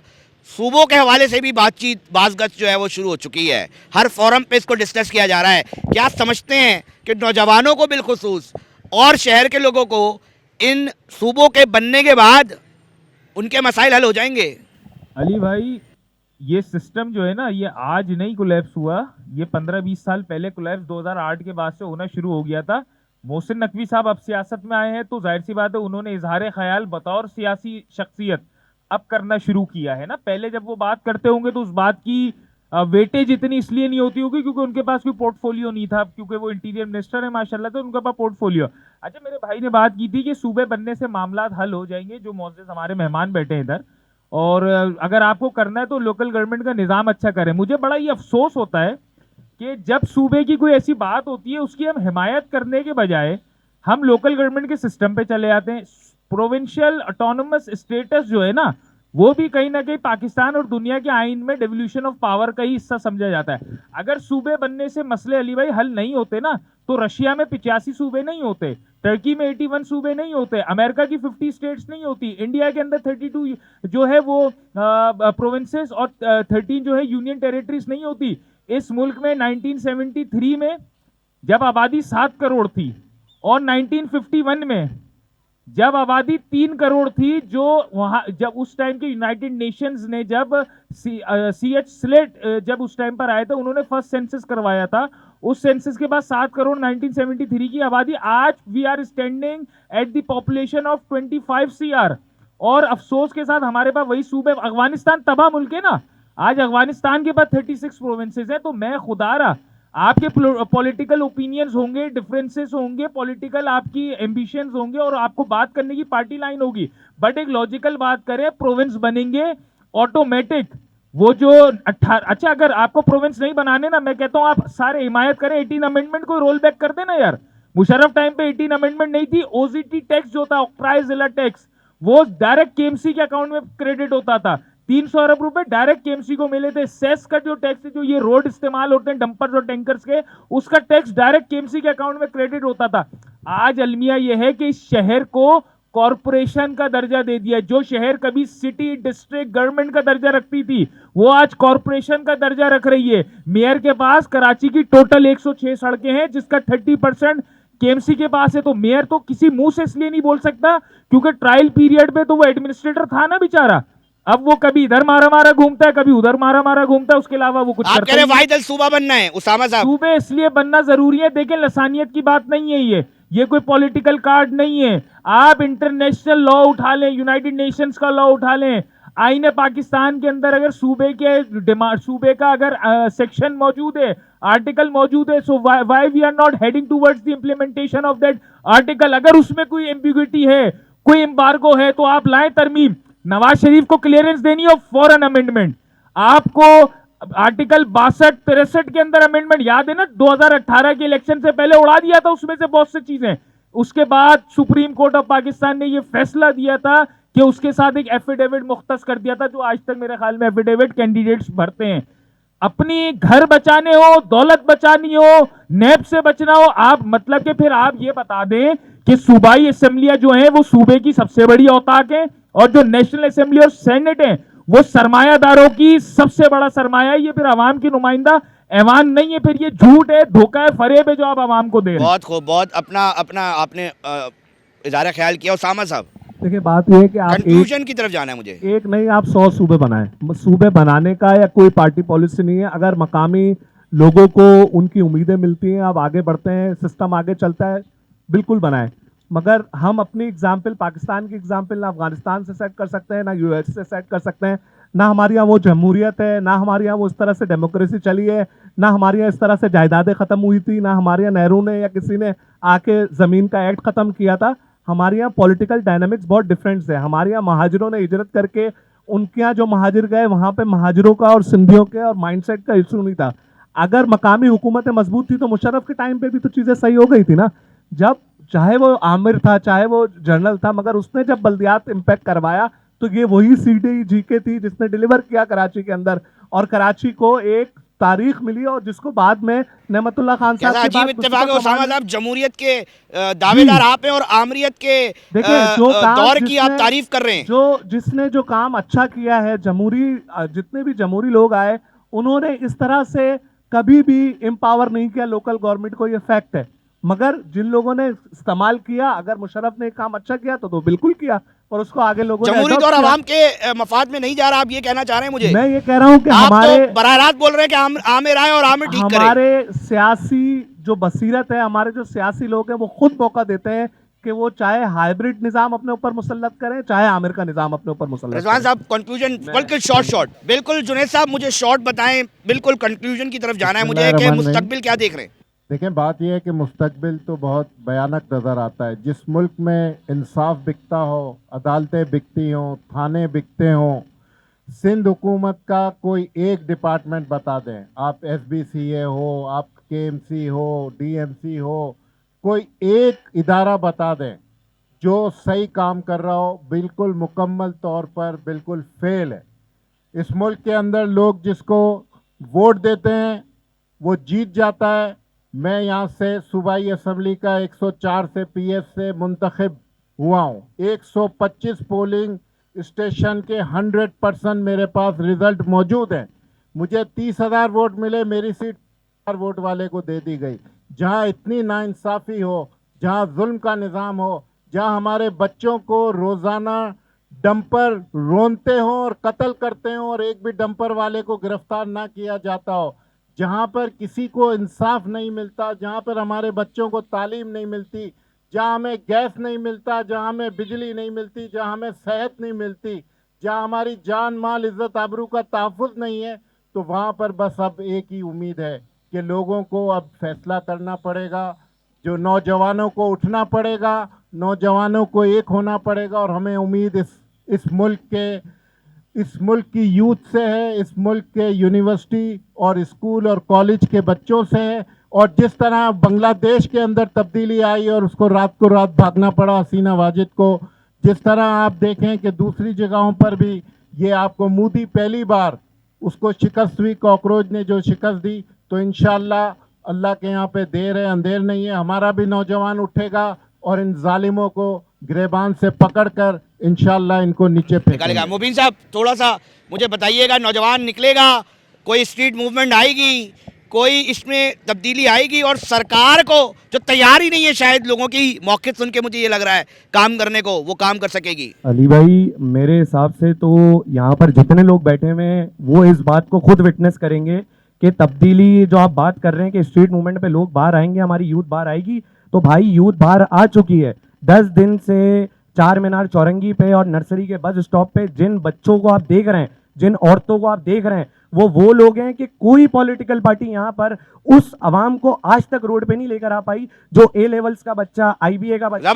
सूबों के हवाले से भी बातचीत बाज़गत जो है वो शुरू हो चुकी है, हर फोरम पे इसको डिस्कस किया जा रहा है। क्या समझते हैं कि नौजवानों को बिलखुसूस और शहर के लोगों को इन सूबों के बनने के बाद उनके मसाइल हल हो जाएंगे? अली भाई, ये सिस्टम जो है ना ये आज नहीं कोलैप्स हुआ, ये 15-20 साल पहले कोलैप्स 2008 के बाद से होना शुरू हो गया था। मोहसिन नकवी साहब अब सियासत में आए हैं तो जाहिर सी बात है उन्होंने इजहार ख्याल बतौर सियासी शख्सियत अब करना शुरू किया है ना। पहले जब वो बात करते होंगे तो उस बात की वेटेज इतनी इसलिए नहीं होती होगी क्योंकि उनके पास कोई पोर्टफोलियो नहीं था, क्योंकि वो इंटीरियर मिनिस्टर है माशाल्लाह, तो उनके पास पोर्टफोलियो। अच्छा, मेरे भाई ने बात की थी कि सूबे बनने से मामला हल हो जाएंगे, जो मौजूद हमारे मेहमान बैठे हैं इधर, और अगर आपको करना है तो लोकल गवर्नमेंट का निज़ाम अच्छा करें। मुझे बड़ा ये अफसोस होता है कि जब सूबे की कोई ऐसी बात होती है उसकी हम हिमायत करने के बजाय हम लोकल गवर्नमेंट के सिस्टम पे चले आते हैं। प्रोविंशियल ऑटोनोमस स्टेटस जो है ना वो भी कहीं ना कहीं पाकिस्तान और दुनिया के आइन में डेवल्यूशन ऑफ पावर का ही हिस्सा समझा जाता है। अगर सूबे बनने से मसले अली भाई हल नहीं होते ना तो रशिया में 85 सूबे नहीं होते, टर्की में 81 सूबे नहीं होते, अमेरिका की 50 स्टेट्स नहीं होती, इंडिया के अंदर 32 जो है वो प्रोविंसेस और 13 जो है यूनियन टेरिटरीज नहीं होती। इस मुल्क में 1973 में जब आबादी 7 करोड़ थी और 1951 में जब आबादी 3 करोड़ थी, जो वहां जब उस टाइम के यूनाइटेड नेशंस ने जब CH स्लेट जब उस टाइम पर आए थे उन्होंने फर्स्ट सेंसस करवाया था। उस सेंसस के बाद 7 करोड़ 1973 की आबादी, आज we are standing at the population of 25 CR। और अफसोस के साथ हमारे पास वही सूबे, अफगानिस्तान तबाह मुल्क है ना, आज अफगानिस्तान के पास 36 प्रोविंसेस है। तो मैं खुदारा आपके पॉलिटिकल ओपिनियंस होंगे, डिफरेंसेस होंगे, पॉलिटिकल आपकी एम्बिशंस होंगे और आपको बात करने की पार्टी लाइन होगी, बट एक लॉजिकल बात करें, प्रोविंस बनेंगे ऑटोमेटिक। वो जो 18, अच्छा अगर आपको प्रोविंस नहीं बनाने ना, मैं कहता हूं आप सारे हिमायत करें, 18 अमेंडमेंट को रोल बैक कर देना यार। मुशर्रफ टाइम पे 18 अमेंडमेंट नहीं थी, OZT टैक्स जो था, ऑक्ट्राइज जिला टैक्स, वो डायरेक्ट KMC के अकाउंट में क्रेडिट होता था। 300 अरब रुपए डायरेक्ट KMC को मिले थे। सेस का जो टैक्स है, जो ये रोड इस्तेमाल होते हैं डंपर्स और टैंकर्स के, उसका टैक्स डायरेक्ट KMC के अकाउंट में क्रेडिट होता था। आज अलमिया यह है कि इस शहर को कॉरपोरेशन का दर्जा दे दिया। जो शहर कभी सिटी डिस्ट्रिक्ट गवर्नमेंट का दर्जा रखती थी वो आज कॉरपोरेशन का दर्जा रख रही है। मेयर के पास कराची की टोटल 106 सड़कें हैं जिसका 30% KMC के पास है। तो मेयर तो किसी मुंह से इसलिए नहीं बोल सकता क्योंकि ट्रायल पीरियड पे तो वो एडमिनिस्ट्रेटर था ना बेचारा, अब वो कभी इधर मारा मारा घूमता है, कभी उधर मारा मारा घूमता है, उसके अलावा वो कुछ आप कह रहे वाहिद अल सूबा बनना है उसामा साहब? सूबे इसलिए बनना जरूरी है, देखें लसानियत की बात नहीं है, ये कोई पॉलिटिकल कार्ड नहीं है। आप इंटरनेशनल लॉ उठा लें, यूनाइटेड नेशंस का लॉ उठा लें, आईने पाकिस्तान के अंदर अगर सूबे का अगर सेक्शन मौजूद है, आर्टिकल मौजूद है, so why we are not heading towards the implementation of that article. अगर उसमें कोई एम्बिग्युइटी है, कोई एम्बार्गो है, तो आप लाएं तरमीम। नवाज शरीफ को क्लियरेंस देनी हो, फॉरन अमेंडमेंट। आपको आर्टिकल 62-63 के अंदर अमेंडमेंट याद है ना, 2018 के इलेक्शन से पहले उड़ा दिया था उसमें से बहुत सी चीजें। उसके बाद सुप्रीम कोर्ट ऑफ पाकिस्तान ने यह फैसला दिया था कि उसके साथ एक एफिडेविट मुख्तस कर दिया था, जो आज तक मेरे ख्याल में एफिडेविट कैंडिडेट्स भरते हैं। अपनी घर बचाने हो, दौलत बचानी हो, नैब से बचना हो, आप मतलब कि फिर आप ये बता दें कि सूबाई असेंबलियां जो हैं वो सूबे की सबसे बड़ी औताक है और जो नेशनल असेंबली और सेनेट है वो सरमायादारों की सबसे बड़ा सरमाया है। ये फिर अवाम की नुमाइंदा ऐवान नहीं है, फिर ये झूठ है, धोखा है, फरेब है जो आप अवाम को दे रहे हैं। बहुत खूब, बहुत अपना आपने इजारा ख्याल किया। उसामा साहब? देखिए बात यह है कि आप कंक्लूजन की तरफ जाना है मुझे। एक नहीं, आप 100 सूबे बनाएं। सूबे बनाने का या कोई पार्टी पॉलिसी नहीं है। अगर मकामी लोगों को उनकी उम्मीदें मिलती हैं, आप आगे बढ़ते हैं, सिस्टम आगे चलता है, बिल्कुल बनाएं। मगर हम अपनी एग्जाम्पल पाकिस्तान की एग्जाम्पल ना अफगानिस्तान से सेट कर सकते हैं, ना यूएस से सेट कर सकते हैं, ना हमारे यहाँ वो जमहूरियत है, ना हमारे यहाँ वो इस तरह से डेमोक्रेसी चली है, ना हमारे यहाँ इस तरह से जायदादें ख़त्म हुई थी, ना हमारे यहाँ नेहरू ने या किसी ने आके ज़मीन का एक्ट ख़त्म किया था। हमारे यहाँ पॉलिटिकल डायनामिक्स बहुत डिफरेंट है। हमारे यहाँ महाजिरों ने हिजरत करके, उनके यहाँ जो महाजिर गए वहाँ पे महाजिरों का और सिंधियों के और माइंडसेट का इशू नहीं था। अगर मकामी हुकूमतें मजबूत थी तो मुशर्रफ के टाइम पे भी तो चीज़ें सही हो गई थी ना। जब चाहे वो आमिर था, चाहे वो जनरल था, मगर उसने जब बल्दियात इम्पैक्ट करवाया तो ये वही CDG थी जिसने डिलीवर किया कराची के अंदर, और कराची को एक तारीख मिली, और जिसको बाद में नेमतुल्लाह खान साहब के अजीब बाद इत्तेफाक है मुस्तफा उसामा कमाल साहब, जमहूरियत के दावेदार आप हैं और आमरीत के देखिए जो काम दौर की आप जिसने- तारीफ कर रहे हैं। जिसने जो काम अच्छा किया है, जितने भी जमहूरी लोग आए उन्होंने इस तरह से कभी भी एम्पावर नहीं किया लोकल गवर्नमेंट को, ये फैक्ट है। मगर जिन लोगों ने इस्तेमाल किया, अगर मुशर्रफ ने काम अच्छा किया तो बिल्कुल किया, और उसको आगे लोगों ने जमहूरियत adopt और किया। अवाम के मफाद में नहीं जा रहा, आप ये कहना चाह रहे हैं मुझे? मैं ये कह रहा हूँ कि आप हमारे तो बराह रास्त बोल रहे हैं कि आमिर आए और आमिर ठीक करे। हमारे सियासी जो बसीरत है, हमारे जो सियासी लोग हैं, वो खुद मौका देते हैं कि वो चाहे हाइब्रिड निजाम अपने ऊपर मुसल्लत करें, चाहे आमिर का निजाम अपने ऊपर मुसल्लत रिजवान करें। साहब कंक्लूजन बिल्कुल शॉर्ट बिल्कुल जुनैद साहब मुझे शॉर्ट बताएं, बिल्कुल कंक्लूजन की तरफ जाना है मुझे कि मुस्तकबिल क्या देख रहे हैं? देखें, बात यह है कि मुस्तकबिल तो बहुत भयानक नज़र आता है। जिस मुल्क में इंसाफ बिकता हो, अदालतें बिकती हों, थाने बिकते हों, सिंध हुकूमत का कोई एक डिपार्टमेंट बता दें, आप SBCA हो, आप KMC हो, DMC हो, कोई एक इदारा बता दें जो सही काम कर रहा हो, बिल्कुल मुकम्मल तौर पर बिल्कुल फेल है। इस मुल्क के अंदर लोग जिसको वोट देते हैं वो जीत जाता है। मैं यहाँ से सूबाई असम्बली का 104 से PF से मुंतखब हुआ हूँ। 125 पोलिंग स्टेशन के 100% मेरे पास रिजल्ट मौजूद हैं। मुझे 30,000 वोट मिले, मेरी सीट 4 वोट वाले को दे दी गई। जहाँ इतनी नाइंसाफ़ी हो, जहाँ जुल्म का निज़ाम हो, जहाँ हमारे बच्चों को रोज़ाना डंपर रोनते हों और कत्ल करते हों और एक भी डंपर वाले को गिरफ्तार ना किया जाता हो, जहाँ पर किसी को इंसाफ नहीं मिलता, जहाँ पर हमारे बच्चों को तालीम नहीं मिलती, जहाँ हमें गैस नहीं मिलता, जहाँ हमें बिजली नहीं मिलती, जहाँ हमें सेहत नहीं मिलती, जहाँ हमारी जान माल इज़्ज़त आबरू का तहफ़्फ़ुज़ नहीं है, तो वहाँ पर बस अब एक ही उम्मीद है कि लोगों को अब फैसला करना पड़ेगा, जो नौजवानों को उठना पड़ेगा, नौजवानों को एक होना पड़ेगा। और हमें उम्मीद इस मुल्क की यूथ से है, इस मुल्क के यूनिवर्सिटी और स्कूल और कॉलेज के बच्चों से है। और जिस तरह बांग्लादेश के अंदर तब्दीली आई और उसको रात को रात भागना पड़ा हसीना वाजिद को, जिस तरह आप देखें कि दूसरी जगहों पर भी ये आपको मोदी पहली बार उसको शिकस्त हुई, कॉकरोच ने जो शिकस्त दी, तो इंशाअल्लाह अल्लाह के यहाँ पे देर है अंधेर नहीं है, हमारा भी नौजवान उठेगा और इन जालिमों को गिरेबान से पकड़कर इंशाअल्लाह इनको नीचे फेंकेगा। मुबीन साहब थोड़ा सा मुझे बताइएगा, नौजवान निकलेगा, कोई स्ट्रीट मूवमेंट आएगी, कोई इसमें तब्दीली आएगी, और सरकार को जो तैयार ही नहीं है शायद लोगों की मौके सुन के मुझे ये लग रहा है काम करने को, वो काम कर सकेगी? अली भाई, मेरे हिसाब से तो यहाँ पर जितने लोग बैठे हुए हैं वो इस बात को खुद विटनेस करेंगे कि तब्दीली जो आप बात कर रहे हैं कि स्ट्रीट मूवमेंट पे लोग बाहर आएंगे, हमारी यूथ बाहर आएगी, तो भाई यूथ बाहर आ चुकी है। 10 दिन से चार मीनार चौरंगी पे और नर्सरी के बस स्टॉप पे जिन बच्चों को आप देख रहे हैं, जिन औरतों को आप देख रहे हैं, वो लोग हैं कि कोई पॉलिटिकल पार्टी यहाँ पर उस अवाम को आज तक रोड पे नहीं लेकर आ पाई जो A लेवल्स का बच्चा, IBA का बच्चा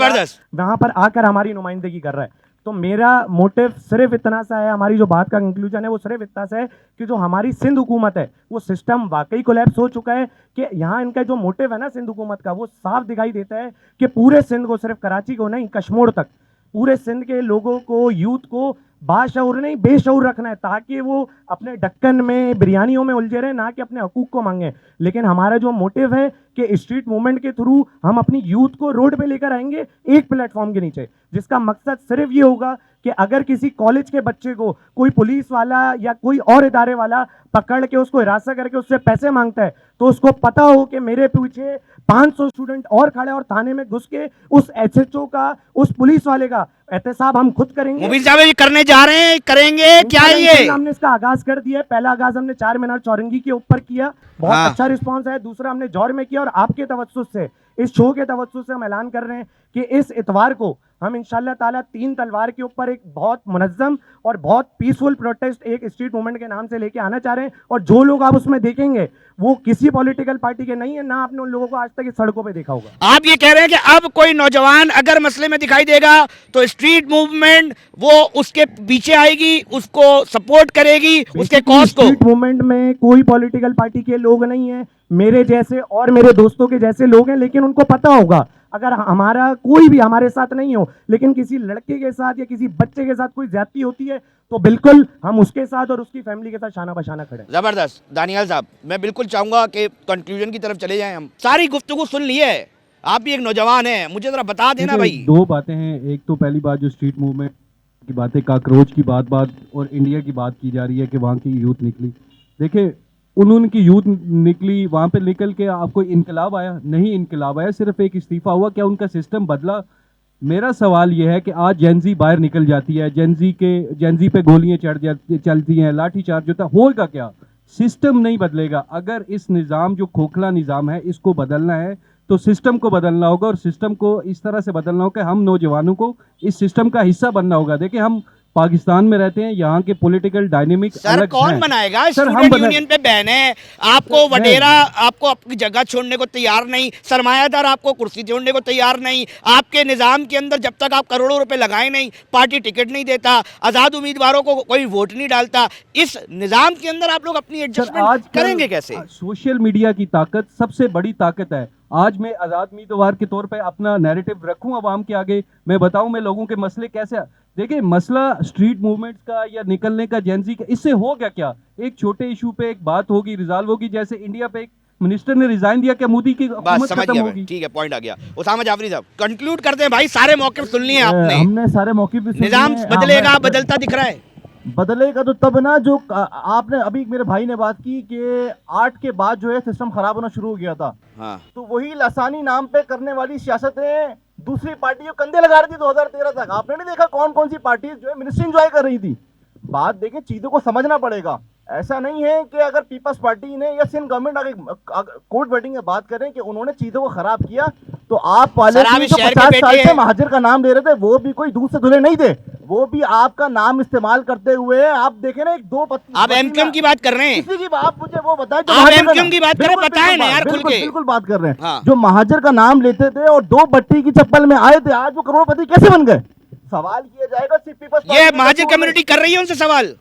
वहाँ पर आकर हमारी नुमाइंदगी कर रहा है। तो मेरा मोटिव सिर्फ इतना सा है, हमारी जो बात का कंक्लूजन है वो सिर्फ इतना सा है कि जो हमारी सिंध हुकूमत है वो सिस्टम वाकई कोलैप्स हो चुका है। कि यहाँ इनका जो मोटिव है ना सिंध हुकूमत का, वो साफ दिखाई देता है कि पूरे सिंध को, सिर्फ कराची को नहीं, कश्मीर तक पूरे सिंध के लोगों को, यूथ को बाशऊर नहीं बेशऊर रखना है, ताकि वो अपने ढक्कन में बिरयानियों में उलझे रहे, ना कि अपने हकूक को मांगे। लेकिन हमारा जो मोटिव है कि स्ट्रीट मूवमेंट के थ्रू हम अपनी यूथ को रोड पे लेकर आएंगे एक प्लेटफॉर्म के नीचे, जिसका मकसद सिर्फ ये होगा कि अगर किसी कॉलेज के बच्चे को कोई पुलिस वाला या कोई और इदारे वाला पकड़ के उसको हिरासत करके उससे पैसे मांगता है, तो उसको पता हो कि मेरे पीछे 500 स्टूडेंट और खड़े और थाने में घुस के उस एसएचओ का, उस पुलिस वाले का एहतसाब हम खुद करेंगे। मुबीन साहब ये करने जा रहे हैं, करेंगे क्या है ये? हमने इसका आगाज कर दिया है। पहला आगाज हमने 4 मीनार चौरंगी के ऊपर किया, बहुत हाँ। अच्छा रिस्पांस है। दूसरा हमने जौहर में किया और आपके तवज्जुह से, इस शो के तवज्जुह से हम ऐलान कर रहे हैं कि इस इतवार को हम इंशाल्लाह ताला 3 तलवार के ऊपर एक बहुत मुनज्जम और बहुत पीसफुल प्रोटेस्ट एक स्ट्रीट मूवमेंट के नाम से लेके आना चाह रहे हैं। और जो लोग आप उसमें देखेंगे वो किसी पॉलिटिकल पार्टी के नहीं है, ना आपने उन लोगों को आज तक इस सड़कों पे देखा होगा। आप ये कह रहे हैं कि अब कोई नौजवान अगर मसले में दिखाई देगा तो स्ट्रीट मूवमेंट वो उसके पीछे आएगी, उसको सपोर्ट करेगी, उसके कॉज को। स्ट्रीट मूवमेंट में कोई पॉलिटिकल पार्टी के लोग नहीं है, मेरे जैसे और मेरे दोस्तों के जैसे लोग हैं, लेकिन उनको पता होगा अगर हमारा कोई भी हमारे साथ नहीं हो, लेकिन किसी लड़के के साथ या किसी बच्चे के साथ कोई ज्यादती होती है तो बिल्कुल हम उसके साथ और उसकी फैमिली के साथ शाना बशाना खड़े। जबरदस्त। दानियाल साहब, मैं बिल्कुल चाहूंगा कि कंक्लूजन की तरफ चले जाएं। हम सारी गुफ्तगू सुन ली है, आप भी एक नौजवान हैं, मुझे जरा बता देना भाई। 2 बातें हैं। एक तो पहली बात जो स्ट्रीट मूवमेंट की बातें, काकरोच की बात और इंडिया की बात की जा रही है कि वहाँ की यूथ निकली। देखिए उनकी यूथ निकली, वहाँ पे निकल के आपको इनकलाब आया? नहीं इनकलाब आया, सिर्फ एक इस्तीफा हुआ। क्या उनका सिस्टम बदला? मेरा सवाल यह है कि आज जेनजी बाहर निकल जाती है, जेनजी पे गोलियां चलती हैं, लाठी चार्ज होता है, होगा क्या? सिस्टम नहीं बदलेगा। अगर इस निज़ाम जो खोखला निज़ाम है इसको बदलना है तो सिस्टम को बदलना होगा, और सिस्टम को इस तरह से बदलना होगा कि हम नौजवानों को इस सिस्टम का हिस्सा बनना होगा। देखिए हम पाकिस्तान में रहते हैं, यहाँ के पॉलिटिकल डायनेमिक सर कौन बनाएगा? स्टूडेंट यूनियन पे बैन है, आपको वडेरा आपको अपनी जगह छोड़ने को तैयार नहीं, सरमायादार आपको कुर्सी छोड़ने को तैयार नहीं, आपके निजाम के अंदर जब तक आप करोड़ों रुपए लगाए नहीं, पार्टी टिकट नहीं देता, आजाद उम्मीदवारों को कोई वोट नहीं डालता, इस निजाम के अंदर आप लोग अपनी एडजस्टमेंट करेंगे कैसे? सोशल मीडिया की ताकत सबसे बड़ी ताकत है। आज मैं आज़ाद उम्मीदवार के तौर पे अपना नैरेटिव रखूं अवाम के आगे, मैं बताऊं मैं लोगों के मसले कैसे। देखिए मसला स्ट्रीट मूवमेंट्स का या निकलने का, जेनजी का, इससे होगा क्या? एक छोटे इशू पे एक बात होगी, रिजॉल्व होगी। जैसे इंडिया पे एक मिनिस्टर ने रिजाइन दिया, क्या मोदी की हुकूमत खत्म होगी? ठीक है, पॉइंट आ गया। उसामा जाफरी साहब कंक्लूड करते हैं भाई, सारे मौके सुन लिए आपने, हमने सारे मौके भी सुन लिए। निजाम बदलेगा, बदलता दिख रहा है। बदलेगा तो तब ना, जो आपने अभी मेरे भाई ने बात की कि 8 के बाद जो है सिस्टम खराब होना शुरू हो गया था। हाँ। तो वही लसानी नाम पे करने वाली सियासतें दूसरी पार्टियों कंधे लगा रही थी 2013 तक। आपने नहीं देखा कौन कौन सी पार्टी जो है मिनिस्ट्री एंजॉय कर रही थी? बात देखें, चीजों को समझना पड़ेगा। ऐसा नहीं है कि अगर पीपल्स पार्टी ने या सिंध गवर्नमेंट आगे कोर्ट वेटिंग में बात करें कि उन्होंने चीजों को खराब किया, तो आप वाले जो 50 साल से महाजिर का नाम ले रहे थे वो भी कोई दूध से धुले नहीं थे, वो भी आपका नाम इस्तेमाल करते हुए आप देखे ना, 1-2 पत्ती। आप एमक्यूएम की बात कर रहे हैं? किसी की आप मुझे वो बताएं, आप एमक्यूएम की बात करें, बताएं ना यार खुल के। बिल्कुल बात कर रहे हैं। हाँ। जो महाजिर का नाम लेते थे और 2 बट्टी की चप्पल में आए थे, आज वो करोड़पति कैसे बन गए? सवाल किया जाएगा सिर्फ पीपल्स ये महाजिर कम्युनिटी कर रही है उनसे सवाल।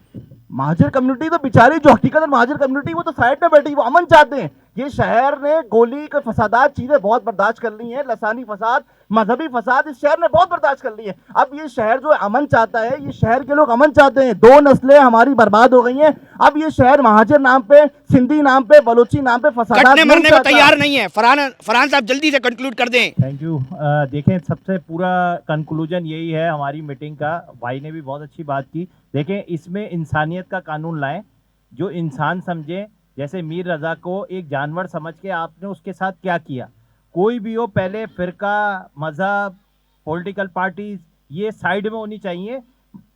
महाजिर कम्युनिटी तो बेचारी, जो हकीकत महाजिर कम्युनिटी, वो तो साइड में बैठी, वो अमन चाहते हैं। ये शहर ने गोली के फसादात चीजें बहुत बर्दाश्त कर ली हैं, लसानी फसाद, मजहबी फसाद इस शहर ने बहुत बर्दाश्त कर ली है। अब ये शहर जो अमन चाहता है, ये शहर के लोग अमन चाहते हैं। 2 नस्लें हमारी बर्बाद हो गई हैं। अब ये शहर महाजिर नाम पे, सिंधी नाम पे, बलोची नाम पे फसादात कटने मरने को तैयार नहीं है। फरहान साहब जल्दी से कंक्लूड कर दें। Thank you. देखें सबसे पूरा कंक्लूजन यही है हमारी मीटिंग का। भाई ने भी बहुत अच्छी बात की। देखें इसमें इंसानियत का कानून लाएं, जो इंसान समझे। जैसे मीर रजा को एक जानवर समझ के आपने उसके साथ क्या किया? कोई भी हो, पहले फिरका, मज़हब, पॉलिटिकल पार्टीज ये साइड में होनी चाहिए।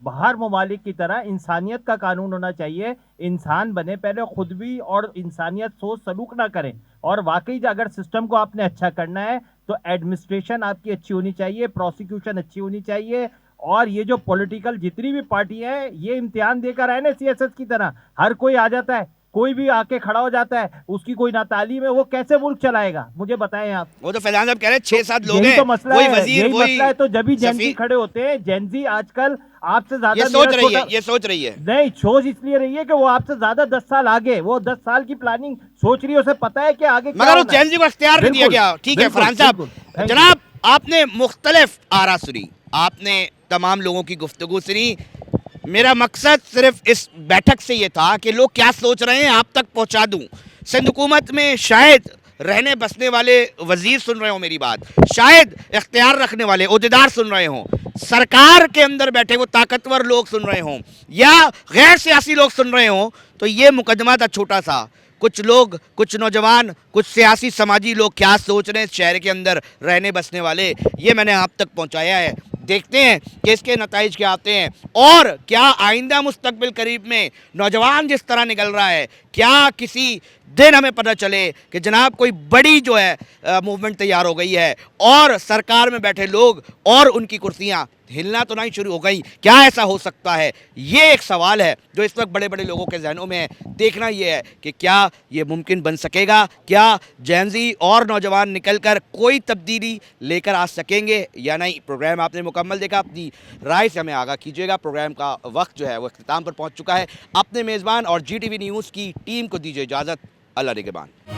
बाहर ममालिक की तरह इंसानियत का कानून होना चाहिए। इंसान बने पहले खुद भी, और इंसानियत सोच सलूक ना करें। और वाकई अगर सिस्टम को आपने अच्छा करना है तो एडमिनिस्ट्रेशन आपकी अच्छी होनी चाहिए, प्रोसिक्यूशन अच्छी होनी चाहिए। और ये जो पॉलिटिकल जितनी भी पार्टी है, ये इम्तिहान देकर आए ना सीएसएस की तरह। हर कोई आ जाता है, कोई भी आके खड़ा हो जाता है, उसकी कोई ना तालीम है, वो कैसे मुल्क चलाएगा? मुझे बताएं आप। वो तो फैजान साहब कह रहे हैं 6-7 लोग हैं, तो मसला वही है, वजीर, यही वही मसला है। तो जब भी जेनजी खड़े होते हैं, जेनजी आजकल आपसे ज्यादा ये सोच रही है, ये सोच रही है। नहीं, सोच इसलिए रही है कि वो आपसे ज्यादा 10 साल आगे, वो 10 साल की प्लानिंग सोच रही है, उसे पता है कि आगे मगर उस जेनजी को इख्तियार नहीं दिया गया। ठीक है फरहान साहब, जनाब आपने मुख्तलिफ आरा सुनी, आपने तमाम लोगों की गुफ्तगू सुनी। मेरा मकसद सिर्फ इस बैठक से ये था कि लोग क्या सोच रहे हैं आप तक पहुंचा दूं। सिंध हुकूमत में शायद रहने बसने वाले वजीर सुन रहे हो मेरी बात, शायद इख्तियार रखने वाले ओहदेदार सुन रहे हों, सरकार के अंदर बैठे वो ताकतवर लोग सुन रहे हों, या गैर सियासी लोग सुन रहे हों, तो ये मुकदमा था छोटा सा। कुछ लोग, कुछ नौजवान, कुछ सियासी समाजी लोग क्या सोच रहे हैं शहर के अंदर रहने बसने वाले, ये मैंने आप तक पहुंचाया है। देखते हैं कि इसके नताइज क्या आते हैं और क्या आइंदा मुस्तकबिल करीब में नौजवान जिस तरह निकल रहा है, क्या किसी दिन हमें पता चले कि जनाब कोई बड़ी जो है मूवमेंट तैयार हो गई है और सरकार में बैठे लोग और उनकी कुर्सियां हिलना तो नहीं शुरू हो गई। क्या ऐसा हो सकता है? ये एक सवाल है जो इस वक्त बड़े बड़े लोगों के जहनों में है। देखना ये है कि क्या ये मुमकिन बन सकेगा, क्या जैनजी और नौजवान निकलकर कोई तब्दीली लेकर आ सकेंगे या नहीं। प्रोग्राम आपने मुकम्मल देखा, अपनी राय से हमें आगाह कीजिएगा। प्रोग्राम का वक्त जो है वो इख्तिताम पर पहुंच चुका है। अपने मेज़बान और GTV न्यूज़ की टीम को दीजिए इजाज़त। अल्लाह निगहबान।